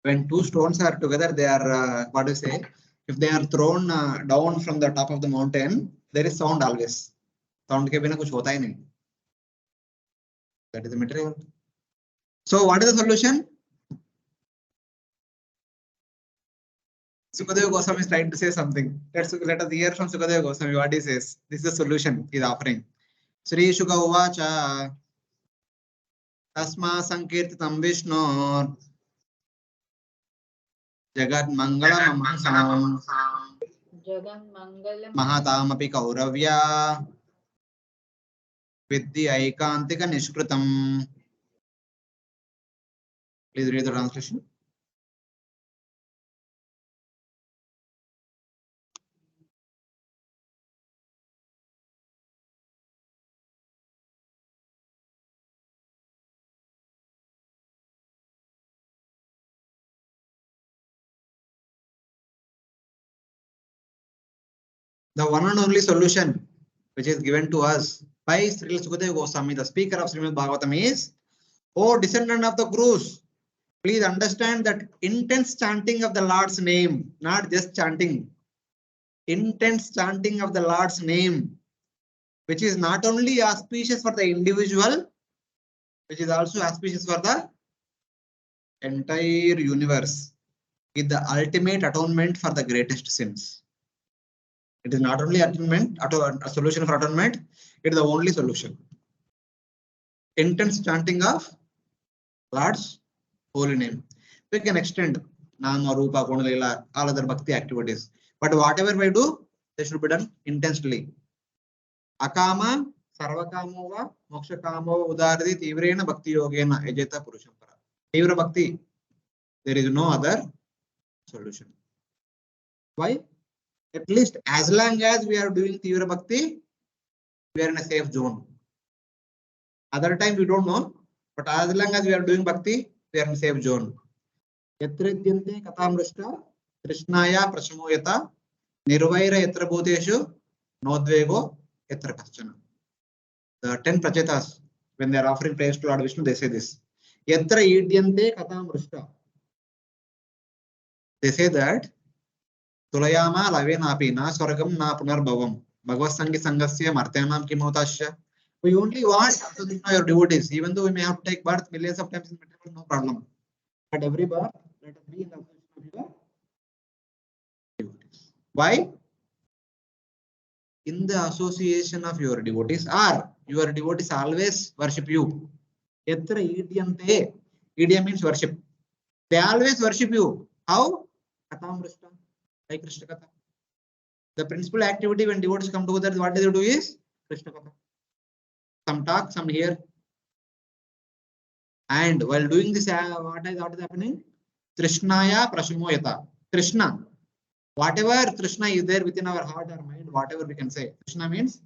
When two stones are together, they are what do you say? If they are thrown down from the top of the mountain, there is sound always. Sound के बिना कुछ होता ही नहीं. That is the material. So what is the solution? Sukadeva Goswami is trying to say something. Let us hear from Sukadeva Goswami what he says. This is the solution he is offering. Sri Shuka Uvacha Tasma Sankirtitam Vishnu Jagat Mangalam Mahasam Mahatamapi Kauravya Vidhi Aikantika Nishkritam. Please read the translation. The one and only solution which is given to us by Sri Sukadeva Goswami, the speaker of Srimad Bhagavatam, is, O descendant of the Gurus, please understand that intense chanting of the Lord's name, not just chanting, intense chanting of the Lord's name which is not only auspicious for the individual, which is also auspicious for the entire universe, is the ultimate atonement for the greatest sins. It is not only atonement, a solution for atonement, it is the only solution. Intense chanting of Lord's holy name. We can extend Nama, Rupa, Gunalila, all other bhakti activities. But whatever we do, they should be done intensely. Akama, Sarvakamova, Mokshakamo, Udardi, Tivrena, Bhakti Yogena, Ejeta Purushampara. Tivra Bhakti, there is no other solution. Why? At least as long as we are doing Tivra Bhakti, we are in a safe zone. Other time we don't know, but as long as we are doing Bhakti, we are in a safe zone. Yatridyante Katamrishta, Krishnaya Prashamoyata, Nirvaira Yatra Bhuteshu, Nodvego Yatra Kaschana. The 10 Prachetas, when they are offering praise to Lord Vishnu, they say this. Yatra Idyante Katamrishta. They say that Tulayama Lavenapi na Swargam na Punarbhavam. Bhagavasangi Sangasya Martyanam Kimotasya. We only want to know your devotees, even though we may have to take birth millions of times in material, no problem. But every birth, let us be in the association of your devotees. Why? In the association of your devotees, or your devotees always worship you. Yatra Idyante. Idya means worship. They always worship you. How? Katamrishta. Like Krishna Katha. The principal activity when devotees come together, what do is Krishna Katha. Some talk, some hear. And while doing this, what is happening? Krishnaya Prashamoyata. Krishna. Whatever Krishna is there within our heart or mind, whatever we can say. Krishna means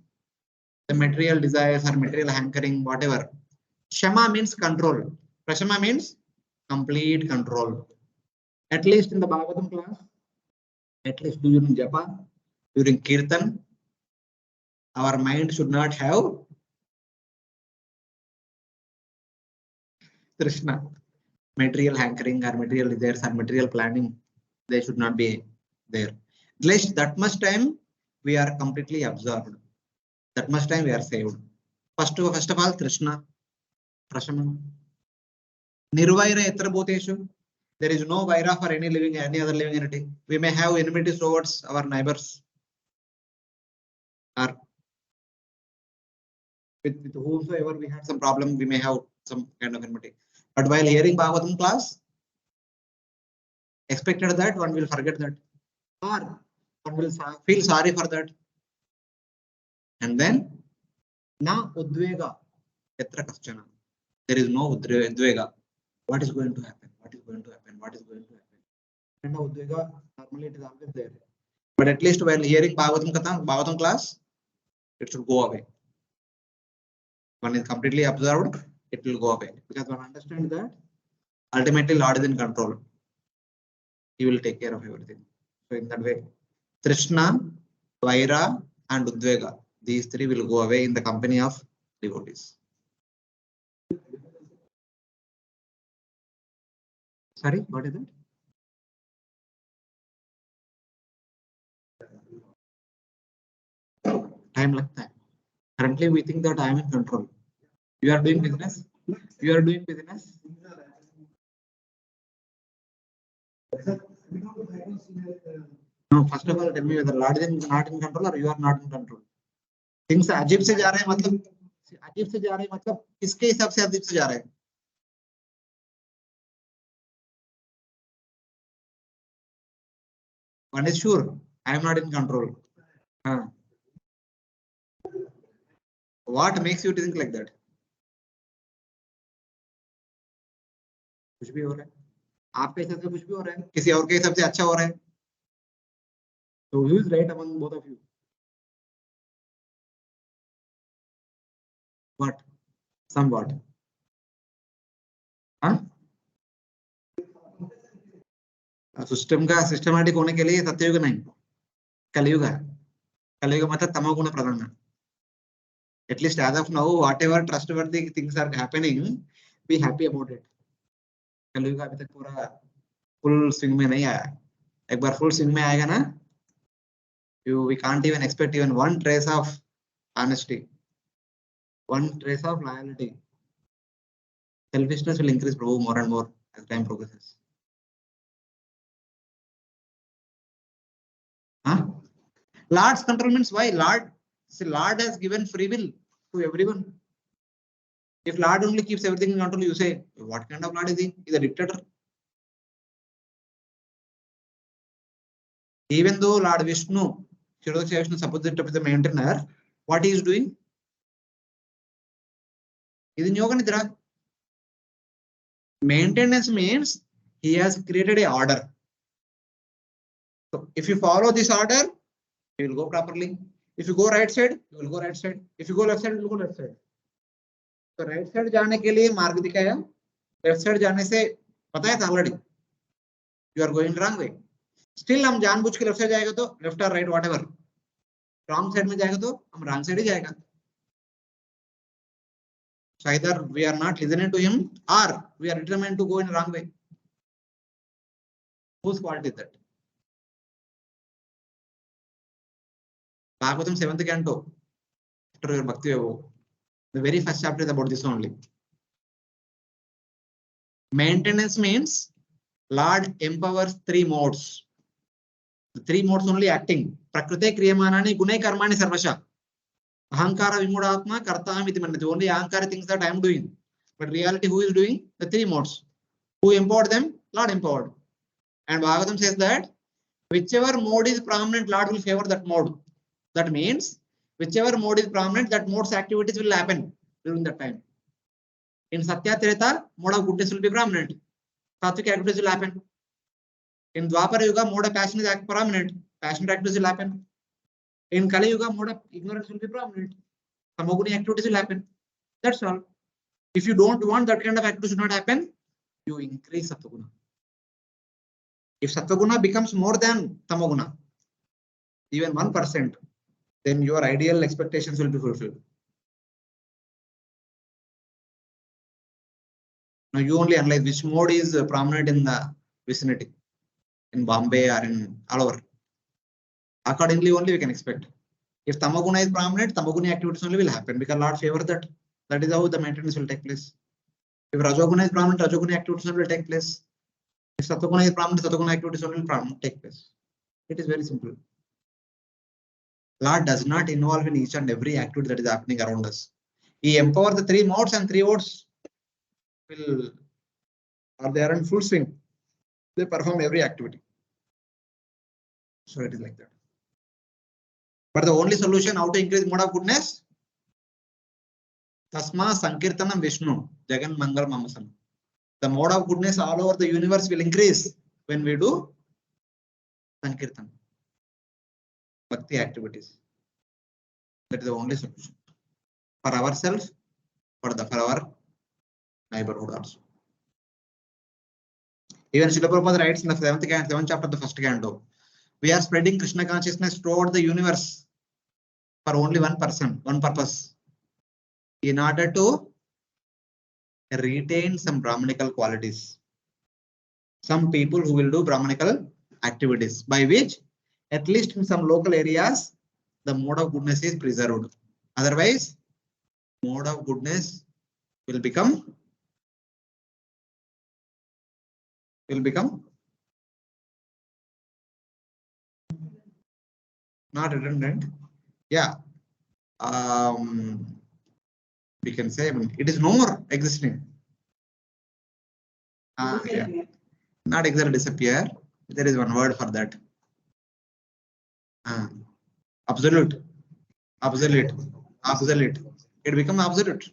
the material desires or material hankering, whatever. Shama means control. Prashama means complete control. At least in the Bhagavatam class, at least during Japa, during Kirtan, our mind should not have Krishna. Material hankering or material desires or material planning, they should not be there. At least that much time we are completely absorbed. That much time we are saved. First of all, Krishna, Prashama. Nirvaira Yatra Bhuteshu. There is no vaira for any other living entity. We may have enmities towards our neighbors or with whomsoever we had some problem, we may have some kind of enmity. But while hearing Bhagavatam class, expected that one will forget that, or one will feel sorry for that. And then, na udvega yatra kaschana. There is no udvega. What is going to happen? What is going to happen? What is going to happen? And now udvega, normally it is always there. But at least while hearing Bhagavatam class, it should go away. One is completely absorbed, it will go away. Because one understands that ultimately Lord is in control. He will take care of everything. So in that way, Trishna, Vaira, and Udvega, these three will go away in the company of devotees. Sorry, what is it? Time lagta hai. Currently, we think that I am in control. You are doing business. You are doing business. No, first of all, tell me whether Lord is not in control or you are not in control. Things अजीब से जा रहे हैं मतलब अजीब से जा रहे हैं मतलब किसके हिसाब से अजीब से जा रहे हैं? One is sure, I am not in control. What makes you think like that? कुछ भी हो रहा है. आपके हिसाब से कुछ भी हो रहा है. किसी और के हिसाब से अच्छा हो रहा है. So who is right among both of you? What? Somewhat. हाँ? सिस्टम का सिस्टमैटिक होने के लिए सत्ययुग नहीं, कलयुग है. कलयुग मतलब तमोगुण प्रधान. At least as of now, whatever trustworthy things are happening, be happy about it. कलयुग अभी तक पूरा फुल स्विंग में नहीं आया. एक बार फुल स्विंग में आएगा ना, we can't even expect even one trace of honesty, one trace of loyalty. Selfishness will increase, Prabhu, more and more as time progresses. Huh? Lord's control means why? Lord has given free will to everyone. If Lord only keeps everything in control, you say, what kind of Lord is he? He's a dictator. Even though Lord Vishnu, Shirodakshaya Vishnu, supposed to be the maintainer, what he is doing? Is in Yoga Nidra. Maintenance means he has created a order. So if you follow this order, you will go properly. If you go right side, you will go right side. If you go left side, you will go left side. So right side जाने के लिए मार्ग दिखाया, left side जाने से पता है था already. You are going wrong way. Still हम जानबूझ के left side जाएगा तो left or right whatever. Wrong side में जाएगा तो हम wrong side ही जाएगा. So either we are not listening to him or we are determined to go in wrong way. Whose fault is that? Bhagavatam 7th canto, after your Bhakti Vaibhav, the very first chapter is about this only. Maintenance means Lord empowers three modes. The three modes only acting. Prakrite kriyamanani gune karmani sarvasha. Ahankara vimudatma kartam iti manati. Only ahankara things that I am doing. But reality, who is doing? The three modes. Who empowered them? Lord empowered. And Bhagavatam says that whichever mode is prominent, Lord will favor that mode. That means whichever mode is prominent, that mode's activities will happen during that time. In Satya Treta, mode of goodness will be prominent. Sattvic activities will happen. In Dwapara Yuga, mode of passion is prominent. Passionate activities will happen. In Kali Yuga, mode of ignorance will be prominent. Tamoguni activities will happen. That's all. If you don't want that kind of activities to not happen, you increase Sattva-guna. If Sattva-guna becomes more than Tamoguna, even 1%, then your ideal expectations will be fulfilled. Now you only analyze which mode is prominent in the vicinity, in Bombay or in all over. Accordingly, only we can expect. If Tamoguna is prominent, Tamoguni activities only will happen because Lord favor that. That is how the maintenance will take place. If Rajoguna is prominent, Rajoguni activities only will take place. If Sattva-guna is prominent, Sattva-guna activities only will take place. It is very simple. Lord does not involve in each and every activity that is happening around us. He empowers the three modes and three modes will, or they are in full swing. They perform every activity. So it is like that. But the only solution how to increase mode of goodness? Tasma Sankirtanam Vishnu Jagan Mangal Mamasam. The mode of goodness all over the universe will increase when we do Sankirtan. Bhakti activities. That is the only solution. For ourselves, for our neighborhood also. Even Srila Prabhupada writes in the 7th chapter of the first canto, we are spreading Krishna consciousness throughout the universe for only one purpose, in order to retain some Brahmanical qualities. Some people who will do Brahmanical activities, by which, at least in some local areas, the mode of goodness is preserved. Otherwise, mode of goodness will become not redundant. Yeah. We can say it is no more existing. Yeah. Not exactly disappear. There is one word for that. Absolute. It becomes absolute.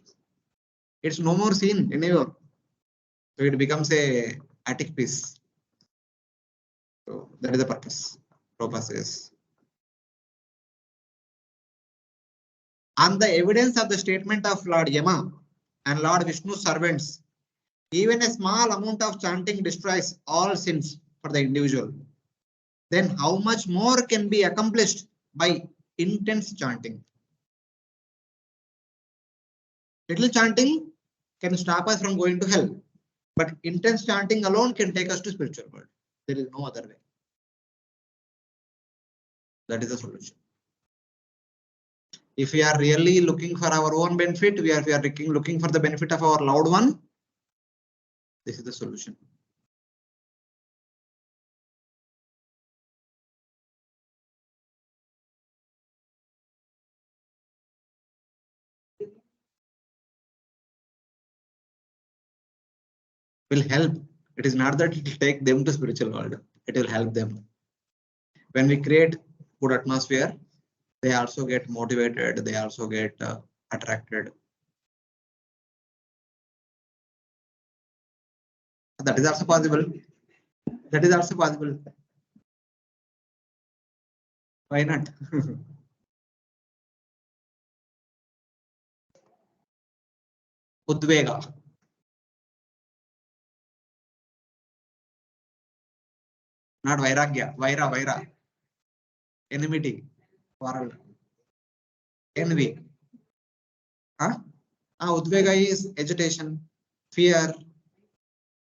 It's no more seen anywhere. So it becomes a attic piece. So that is the purpose. Prabhupada says. On the evidence of the statement of Lord Yama and Lord Vishnu's servants, even a small amount of chanting destroys all sins for the individual. Then how much more can be accomplished by intense chanting? Little chanting can stop us from going to hell, but intense chanting alone can take us to spiritual world. There is no other way. That is the solution. If we are really looking for our own benefit, we are looking for the benefit of our loved one. This is the solution. Will help. It is not that it will take them to spiritual world. It will help them. When we create good atmosphere, they also get motivated. They also get attracted. That is also possible. That is also possible. Why not? Udvega. Not vairagya. Vaira. Enmity. Quarrel. Envy. Huh? Udvega is agitation, fear,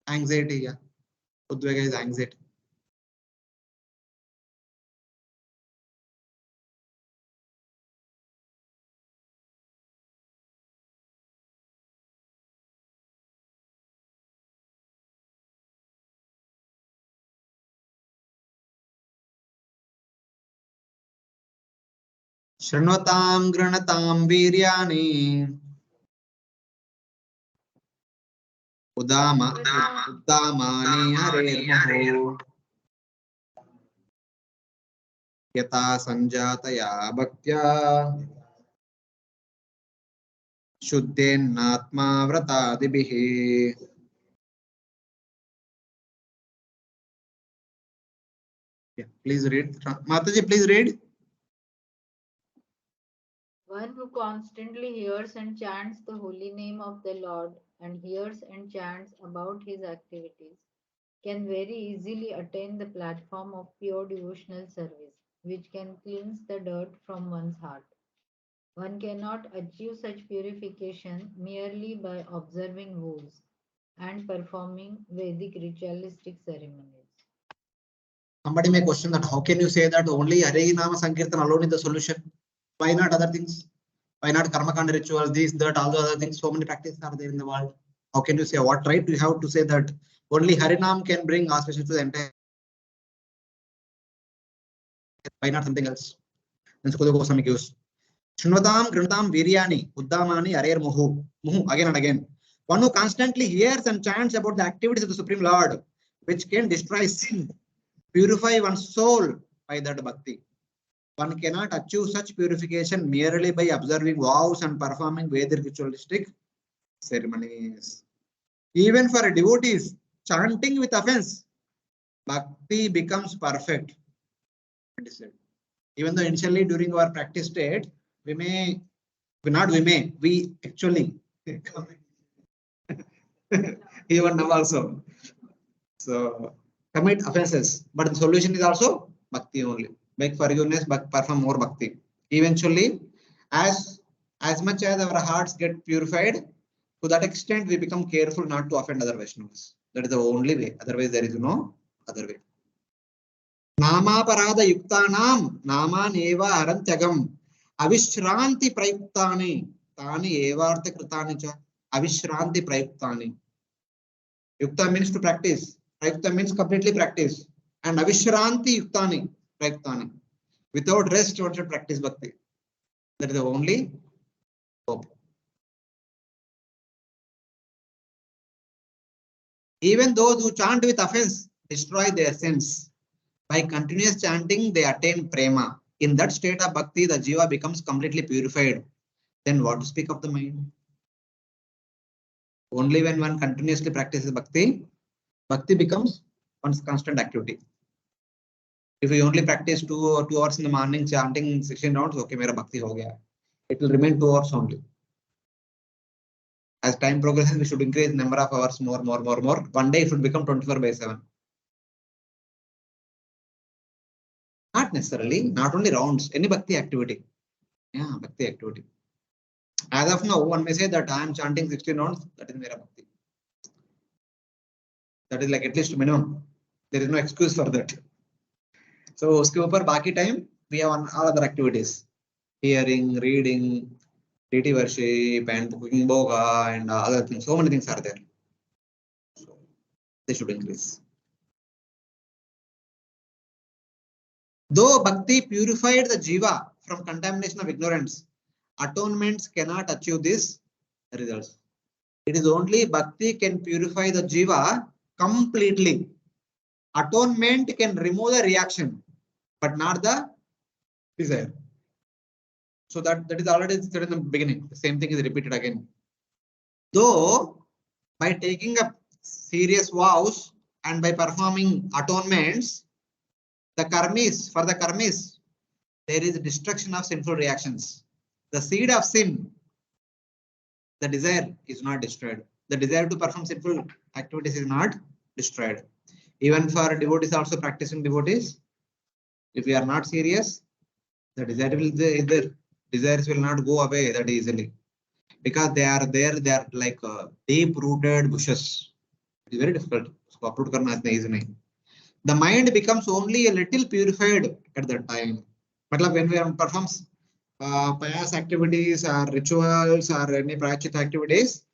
anxiety. Yeah. Udvega is anxiety. Shrunvatam granatam viryani Udamani harirmuhu Yata sanjataya bhaktya Shuddhenatma vratadibihi. Yeah, please read. Mataji, please read. One who constantly hears and chants the holy name of the Lord and hears and chants about his activities can very easily attain the platform of pure devotional service, which can cleanse the dirt from one's heart. One cannot achieve such purification merely by observing vows and performing Vedic ritualistic ceremonies. Somebody may question that how can you say that only Hare Nama Sankirtan alone is the solution? Why not other things? Why not Karmakanda rituals, this, that, all the other things? So many practices are there in the world. How can you say, what right do you have to say that only Harinam can bring auspicious to the entire? Why not something else? Then Sukadeva Goswami gives Shrunvatam Gruntam Viryani Uddamani Arer Muhu. Muhu again and again. One who constantly hears and chants about the activities of the Supreme Lord, which can destroy sin, purify one's soul by that bhakti. One cannot achieve such purification merely by observing vows and performing Vedic ritualistic ceremonies. Even for devotees, chanting with offense, bhakti becomes perfect. Even though initially during our practice state, we actually, even now also. So commit offenses, but the solution is also bhakti only. Make forgiveness, but perform more bhakti. Eventually, as much as our hearts get purified, to that extent we become careful not to offend other Vaishnavas. That is the only way. Otherwise, there is no other way. Namaparada yuktanam naman eva arantyagam avishranti prayuktani tani evartha kritani cha avishranti prayuktani. Yukta means to practice. Prayukta means completely practice. And avishranti yuktani prayuktani. Without rest, one should practice bhakti. That is the only hope. Even those who chant with offense destroy their sins. By continuous chanting, they attain prema. In that state of bhakti, the jiva becomes completely purified. Then what to speak of the mind? Only when one continuously practices bhakti, bhakti becomes one's constant activity. If we only practice 2 hours in the morning chanting 16 rounds, okay, mera bhakti ho gaya. It will remain 2 hours only. As time progresses, we should increase number of hours more. One day it should become 24/7. Not necessarily, not only rounds, any bhakti activity. Yeah, bhakti activity. As of now, one may say that I am chanting 16 rounds, that is mera bhakti. That is like at least minimum. There is no excuse for that. So uske upar baki time we have all other activities. hearing, reading, deity worship, and cooking boga, and other things. So many things are there. So they should increase. Though bhakti purified the jiva from contamination of ignorance, atonements cannot achieve this results. It is only bhakti can purify the jiva completely. Atonement can remove the reaction, but not the desire. So that is already said in the beginning. The same thing is repeated again. Though by taking up serious vows and by performing atonements, the karmis, there is destruction of sinful reactions. The seed of sin, the desire is not destroyed. The desire to perform sinful activities is not destroyed. Even for devotees, also practicing devotees, if we are not serious, the desire will there. Desires will not go away that easily because they are there. They are like deep-rooted bushes. It is very difficult. So uproot karna is easy nahi. The mind becomes only a little purified at that time. Matlab when we performs pious activities or rituals or any prachit activities,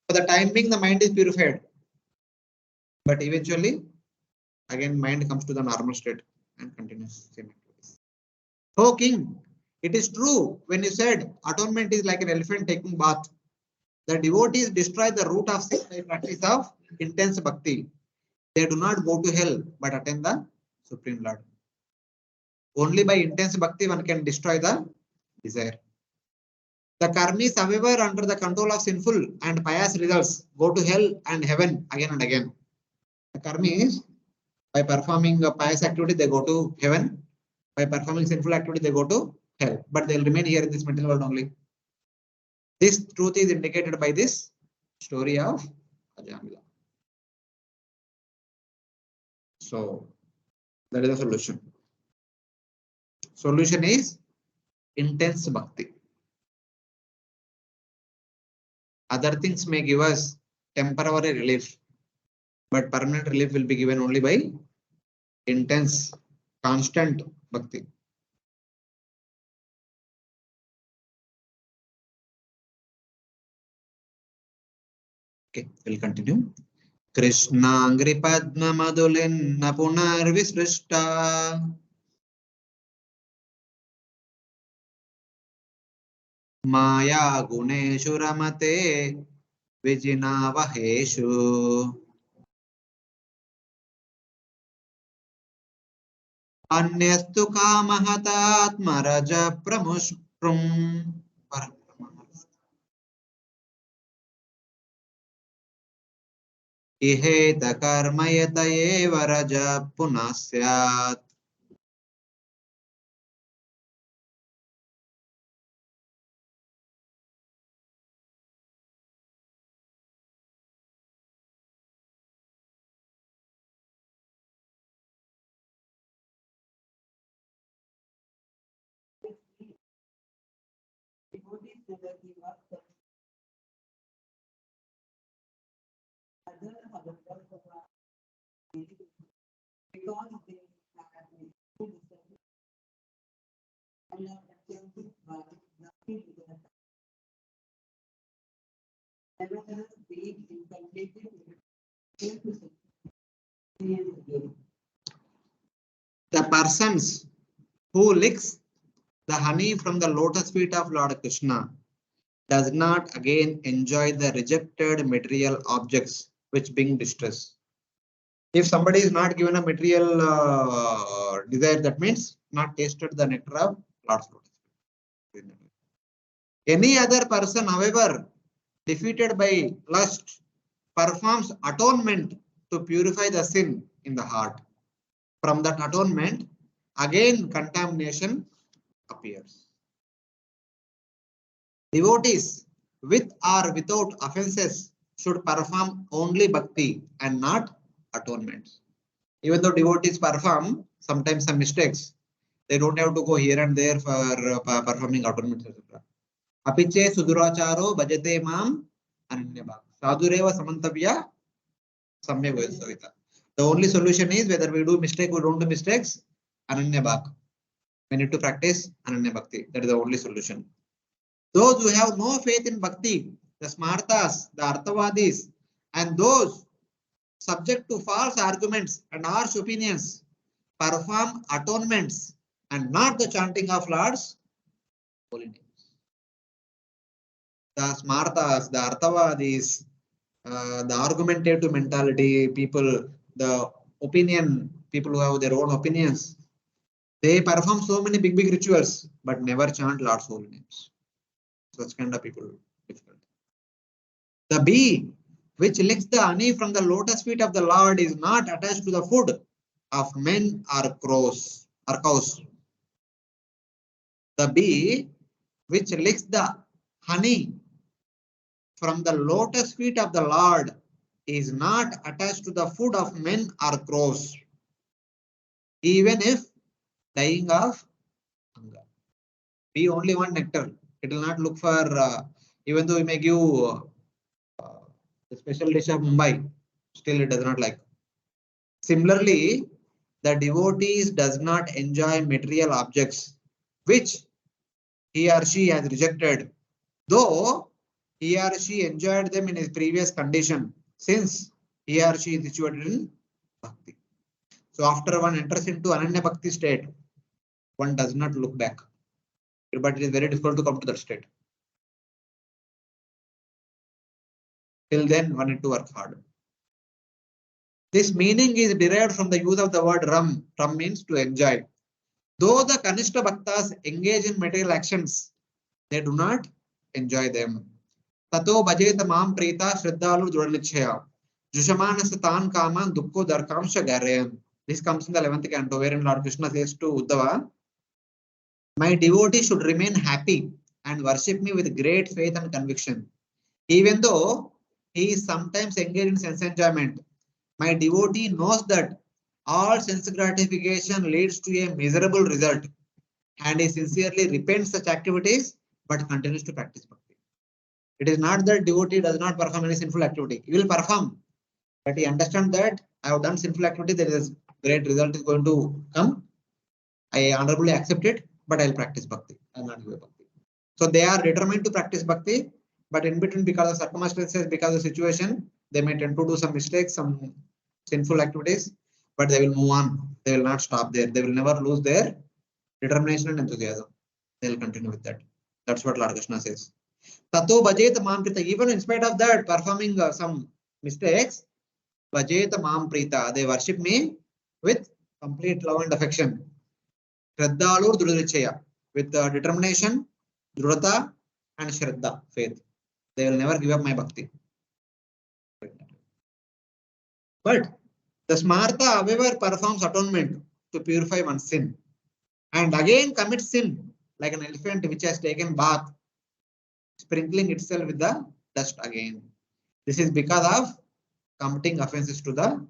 for the time being the mind is purified. But eventually, again mind comes to the normal state and continues same activities. Oh king, it is true when you said atonement is like an elephant taking bath. The devotees destroy the root of sin by practice of intense bhakti. They do not go to hell but attain the Supreme Lord. Only by intense bhakti one can destroy the desire. The karmis, however, under the control of sinful and pious results, go to hell and heaven again and again. The karmis, by performing a pious activity, they go to heaven. By performing sinful activity, they go to hell. But they'll remain here in this material world only. This truth is indicated by this story of Ajamila. So that is the solution. Solution is intense bhakti. Other things may give us temporary relief, but permanent relief will be given only by intense, constant bhakti. Okay, we'll continue. Krishnangri Padma Madulinna Punarvisrishta Maya Guneshu Ramate Vijinavaheshu Anyastu Kamahatatmaraja Pramushprum. Iheta karmayata eva raja punasyat. The persons who licks the honey from the lotus feet of Lord Krishna does not again enjoy the rejected material objects which bring distress. If somebody is not given a material desire, that means not tasted the nectar of Lord's lotus. Any other person, however, defeated by lust, performs atonement to purify the sin in the heart. From that atonement, again contamination appears. Devotees, with or without offenses, should perform only bhakti and not atonements. Even though devotees perform sometimes some mistakes, they don't have to go here and there for performing atonements, etc. Apiche suduracharo bhajate mam ananyabhak. Sadhureva samantavya samyak vayasavita. The only solution is whether we do mistake or don't do mistakes, ananyabhak. We need to practice Ananya Bhakti. That is the only solution. Those who have no faith in Bhakti, the Smartas, the Arthavadis, and those subject to false arguments and harsh opinions, perform atonements and not the chanting of Lord's holy names. The Smartas, the Arthavadis, the argumentative mentality people, the opinion people who have their own opinions, they perform so many big rituals but never chant Lord's holy names. Such kind of people difficult. The bee which licks the honey from the lotus feet of the Lord is not attached to the food of men or crows or cows. The bee which licks the honey from the lotus feet of the Lord is not attached to the food of men or crows, even if dying of hunger. We only want nectar. It will not look for, even though we may give the special dish of Mumbai, still it does not like. Similarly, the devotees does not enjoy material objects, which he or she has rejected, though he or she enjoyed them in his previous condition, since he or she is situated in Bhakti. So after one enters into Ananya Bhakti state, one does not look back. But it is very difficult to come to that state. Till then, one need to work hard. This meaning is derived from the use of the word ram. Ram means to enjoy. Though the Kanishta Bhaktas engage in material actions, they do not enjoy them. Tato bhajeta mam prita shraddhalu dhrudalichaya. Jushamana tan kaman dukko darkamsha garayan. This comes in the 11th canto, wherein Lord Krishna says to Uddhava, my devotee should remain happy and worship me with great faith and conviction. Even though he is sometimes engaged in sense enjoyment, my devotee knows that all sense gratification leads to a miserable result, and he sincerely repents such activities but continues to practice bhakti. It is not that devotee does not perform any sinful activity. He will perform, but he understands that I have done sinful activity, there is a great result is going to come. I honorably accept it, but I'll practice bhakti. I'll not give bhakti. So they are determined to practice bhakti, but in between, because of circumstances, because of situation, they may tend to do some mistakes, some sinful activities, but they will move on. They will not stop there. They will never lose their determination and enthusiasm. They will continue with that. That's what Lord Krishna says. Tato bhajeta mam prita. Even in spite of that, performing some mistakes, bhajeta mam prita. They worship me with complete love and affection. Shraddhalu Drudrichaya. With determination, Drudata, and Shraddha, faith. They will never give up my bhakti. But the Smarta, however, performs atonement to purify one's sin, and again commits sin like an elephant which has taken bath, sprinkling itself with the dust again. This is because of committing offenses to the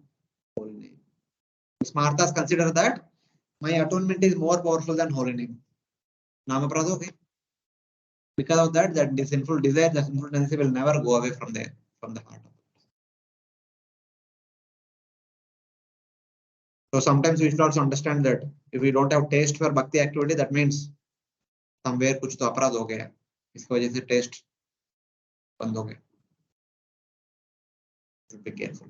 holy name. Smartas consider that my atonement is more powerful than holy name. Namaprada, okay. Because of that, the sinful desire, the sinful tendency will never go away from the heart. So sometimes we should also understand that if we don't have taste for bhakti activity, that means somewhere कुछ तो अपराध हो गया, इसकी वजह से taste बंद हो गया. Should be careful.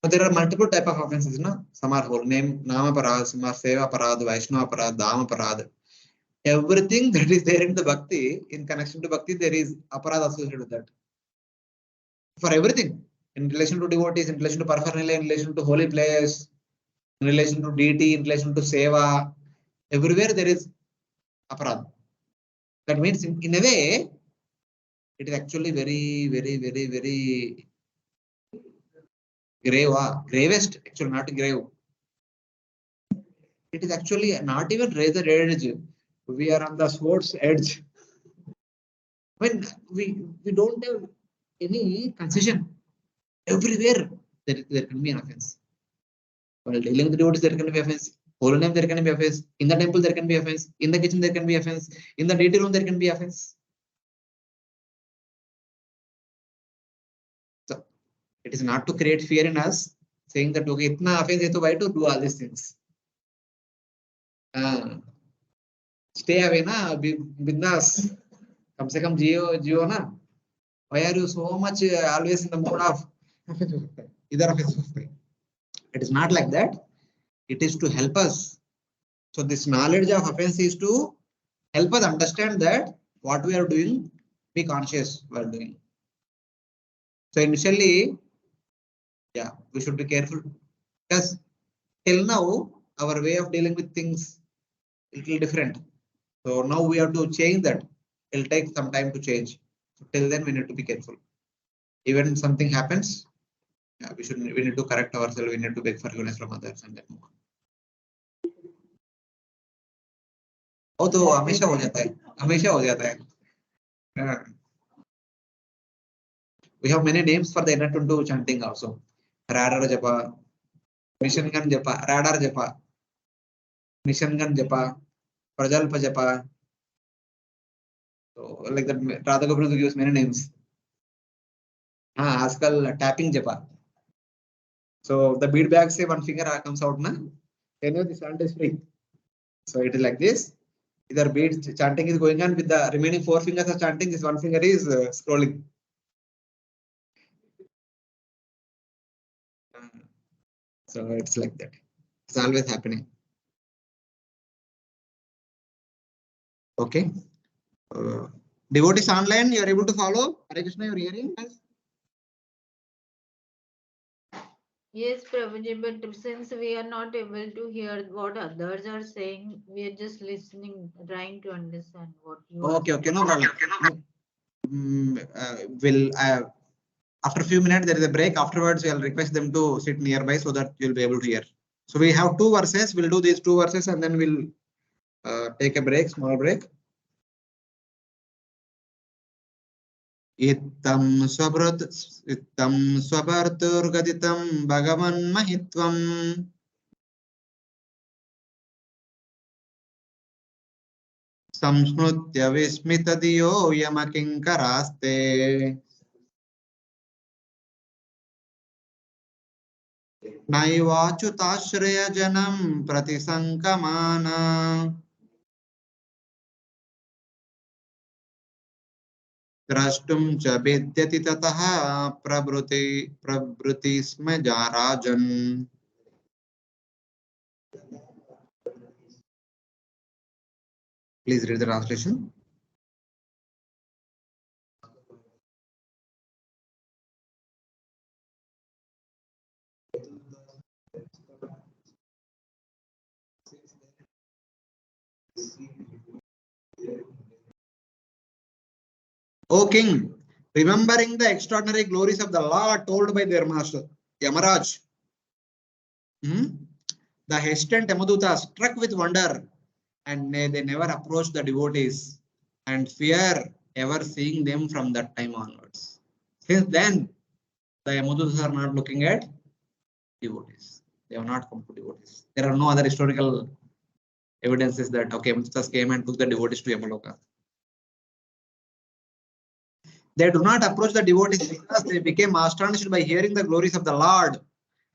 But there are multiple type of offenses, no? Some are whole name, nama parad, some are seva parad, Vaishnava parad, dama parad. Everything that is there in the bhakti, in connection to bhakti, there is aparad associated with that. For everything, in relation to devotees, in relation to paraphernalia, in relation to holy place, in relation to deity, in relation to seva, everywhere there is aparad. That means in a way, it is actually very grave, gravest, actually not grave. It is actually not even razor edge. We are on the sword's edge. When we don't have any concession. Everywhere there can be an offense. While dealing with devotees, there can be offense. Holyname, there can be offense. In the temple, there can be offense. In the kitchen, there can be offense. In the deity room, there can be offense. So it is not to create fear in us, saying that okay, itna offense hai to why to do all these things. Stay away na, bindas. Kam se kam jiyo na. Why are you so much always in the mood of offense? Either offense. It is not like that. It is to help us. So this knowledge of offense is to help us understand that what we are doing, be conscious while doing. So initially, yeah, we should be careful because till now our way of dealing with things is a little different. So now we have to change that. It'll take some time to change. So till then we need to be careful. Even something happens, yeah, we need to correct ourselves. We need to beg forgiveness from others and then move on. वो तो हमेशा हो जाता है, हमेशा हो जाता है. We have many names for the inner chanting also. Radar Japa, Mission Gun Japa, Radar Japa, Mission Gun Japa, Prajalpa Japa. So like that, Radha Gopinath gives many names. Askal tapping Japa. So the bead bag say one finger comes out, na? Then the chant is free. So it is like this. Either bead chanting is going on with the remaining 4 fingers are chanting, this one finger is scrolling. So it's like that. It's always happening. Okay. Devotees online, you are able to follow? Hare Krishna, you are hearing us? Yes, Prabhuji, but since we are not able to hear what others are saying, we are just listening, trying to understand what you are Okay, saying. no problem. After a few minutes, there is a break. Afterwards, we'll request them to sit nearby so that you'll be able to hear. So we have 2 verses. We'll do these 2 verses and then we'll take a break, small break. Ittam swabarturgaditam bhagavan mahitvam samsmrutya vismitadiyo yamakinkaraste naivachutashraya pratisankamana द्रष्टुम च वेद्यति ततः प्रवृति स्म राजन्. Please read the translation. O king, remembering the extraordinary glories of the Lord told by their master, Yamaraj, the hesitant Yamaduta struck with wonder and they never approached the devotees and fear ever seeing them from that time onwards. Since then, the Yamadutas are not looking at devotees. They have not come to devotees. There are no other historical evidences that okay, Yamadutas came and took the devotees to Yamaloka. They do not approach the devotees because they became astonished by hearing the glories of the Lord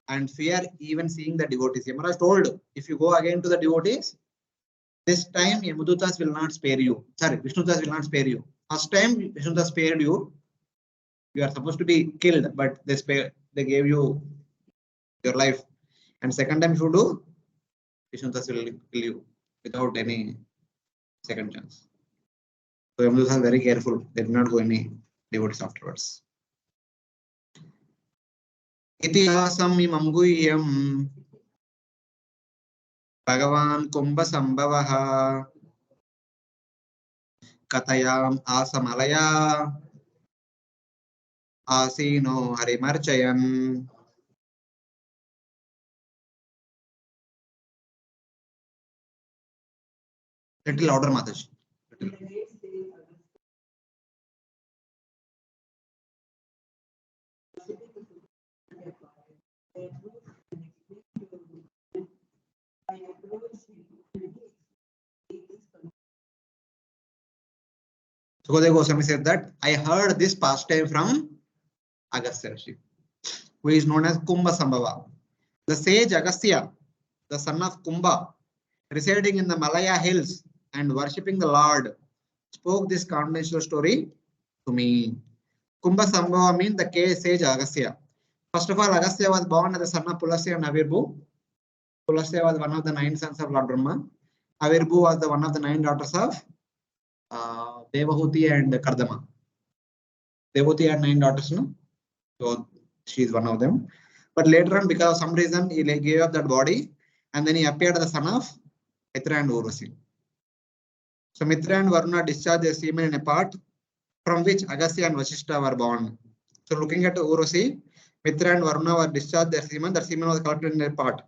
and fear even seeing the devotees. Yamaraj told, if you go again to the devotees, this time Yamadutas will not spare you. Sorry, Vishnudas will not spare you. First time Vishnudas spared you. You are supposed to be killed, but they gave you your life. And second time if you do, Vishnudas will kill you without any second chance. So Yamadutas are very careful. They did not go any devotees afterwards. Itihasam imam guhyam Bhagavan Kumbha Sambhavaha Katayam Asamalaya Asino Harimarchayan. Little louder, Mataji. Sukadeva Goswami said that I heard this pastime from Agastya Rishi, who is known as Kumbha Sambhava. The sage Agastya, the son of Kumbha, residing in the Malaya hills and worshipping the Lord, spoke this confidential story to me. Kumbha Sambhava means the sage Agastya. First of all, Agastya was born as the son of Pulasya and Avirbu. Pulasya was one of the 9 sons of Lord Brahma. Avirbu was the one of the 9 daughters of Devahuti and Kardama. Devahuti had 9 daughters, no? So she is one of them. But later on, because of some reason, he gave up that body and then he appeared as the son of Mitra and Urvashi. So Mitra and Varuna discharged their semen in a pot from which Agastya and Vasishta were born. So looking at Urvashi, Mitra and Varuna were discharged their semen. Their semen was collected in a pot.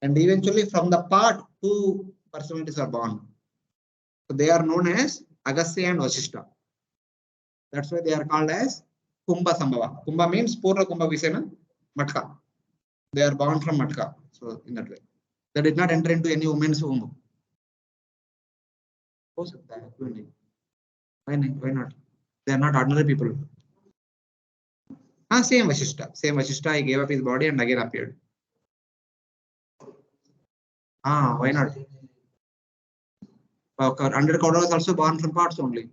And eventually from the pot, 2 personalities are born. So they are known as Agastya and Vasishta. That's why they are called as Kumbha Sambhava. Kumbha means Purna Kumbha Visena Matka. They are born from Matka. So in that way. They did not enter into any woman's womb. Why not? They are not ordinary people. Same Vasishta. Same Vasishta, he gave up his body and again appeared. Why not? 100 Kauravas also born from parts only.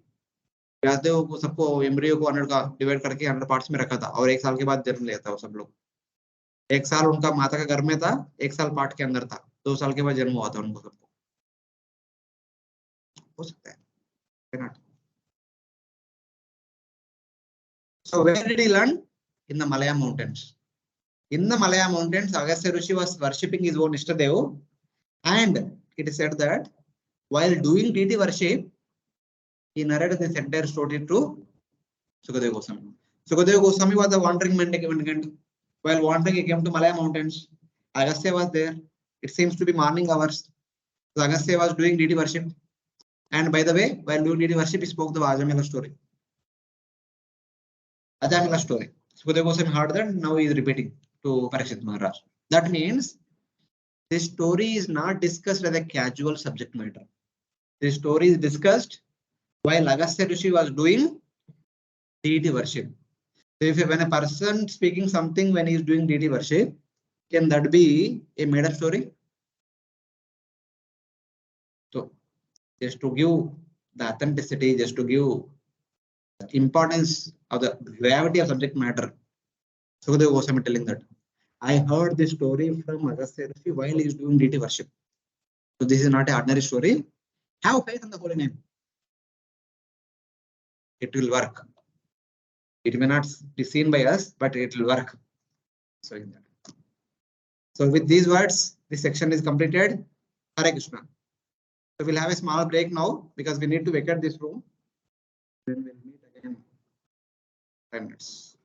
Vyasdev को सबको embryo को 100 का divide करके 100 parts में रखा था और 1 साल के बाद जन्म लिया था वो सब लोग. 1 साल उनका माता का गर्भ में था, 1 साल पार्ट के अंदर था, 2 साल के बाद जन्म हुआ था उनको सबको. हो सकता है. Why not? So where did he learn? In the Malaya mountains. In the Malaya mountains, Agastya Rishi was worshipping his own Ishtadev, and it is said that while doing deity worship, he narrated this entire story to Sukadeva Goswami. Sukadeva Goswami was a wandering mendicant. While wandering, he came to Malaya mountains. Agastya was there. It seems to be morning hours. So Agastya was doing deity worship. And by the way, while doing deity worship, he spoke the Ajamila story. Ajamila story. Sukadeva Goswami heard that, now he is repeating to Parikshit Maharaj. That means this story is not discussed as a casual subject matter. This story is discussed while Agastya Rishi was doing deity worship. So if when a person speaking something when he is doing deity worship, can that be a made up story? So just to give the authenticity, just to give the importance of the gravity of subject matter, Sukadeva Goswami telling that I heard this story from Agastya Rishi while he is doing deity worship. So this is not an ordinary story. Have faith in the holy name. It will work. It may not be seen by us, but it will work. So in that. So with these words, this section is completed. Hare Krishna. So we'll have a small break now because we need to vacate this room. Then we'll meet again 5 minutes.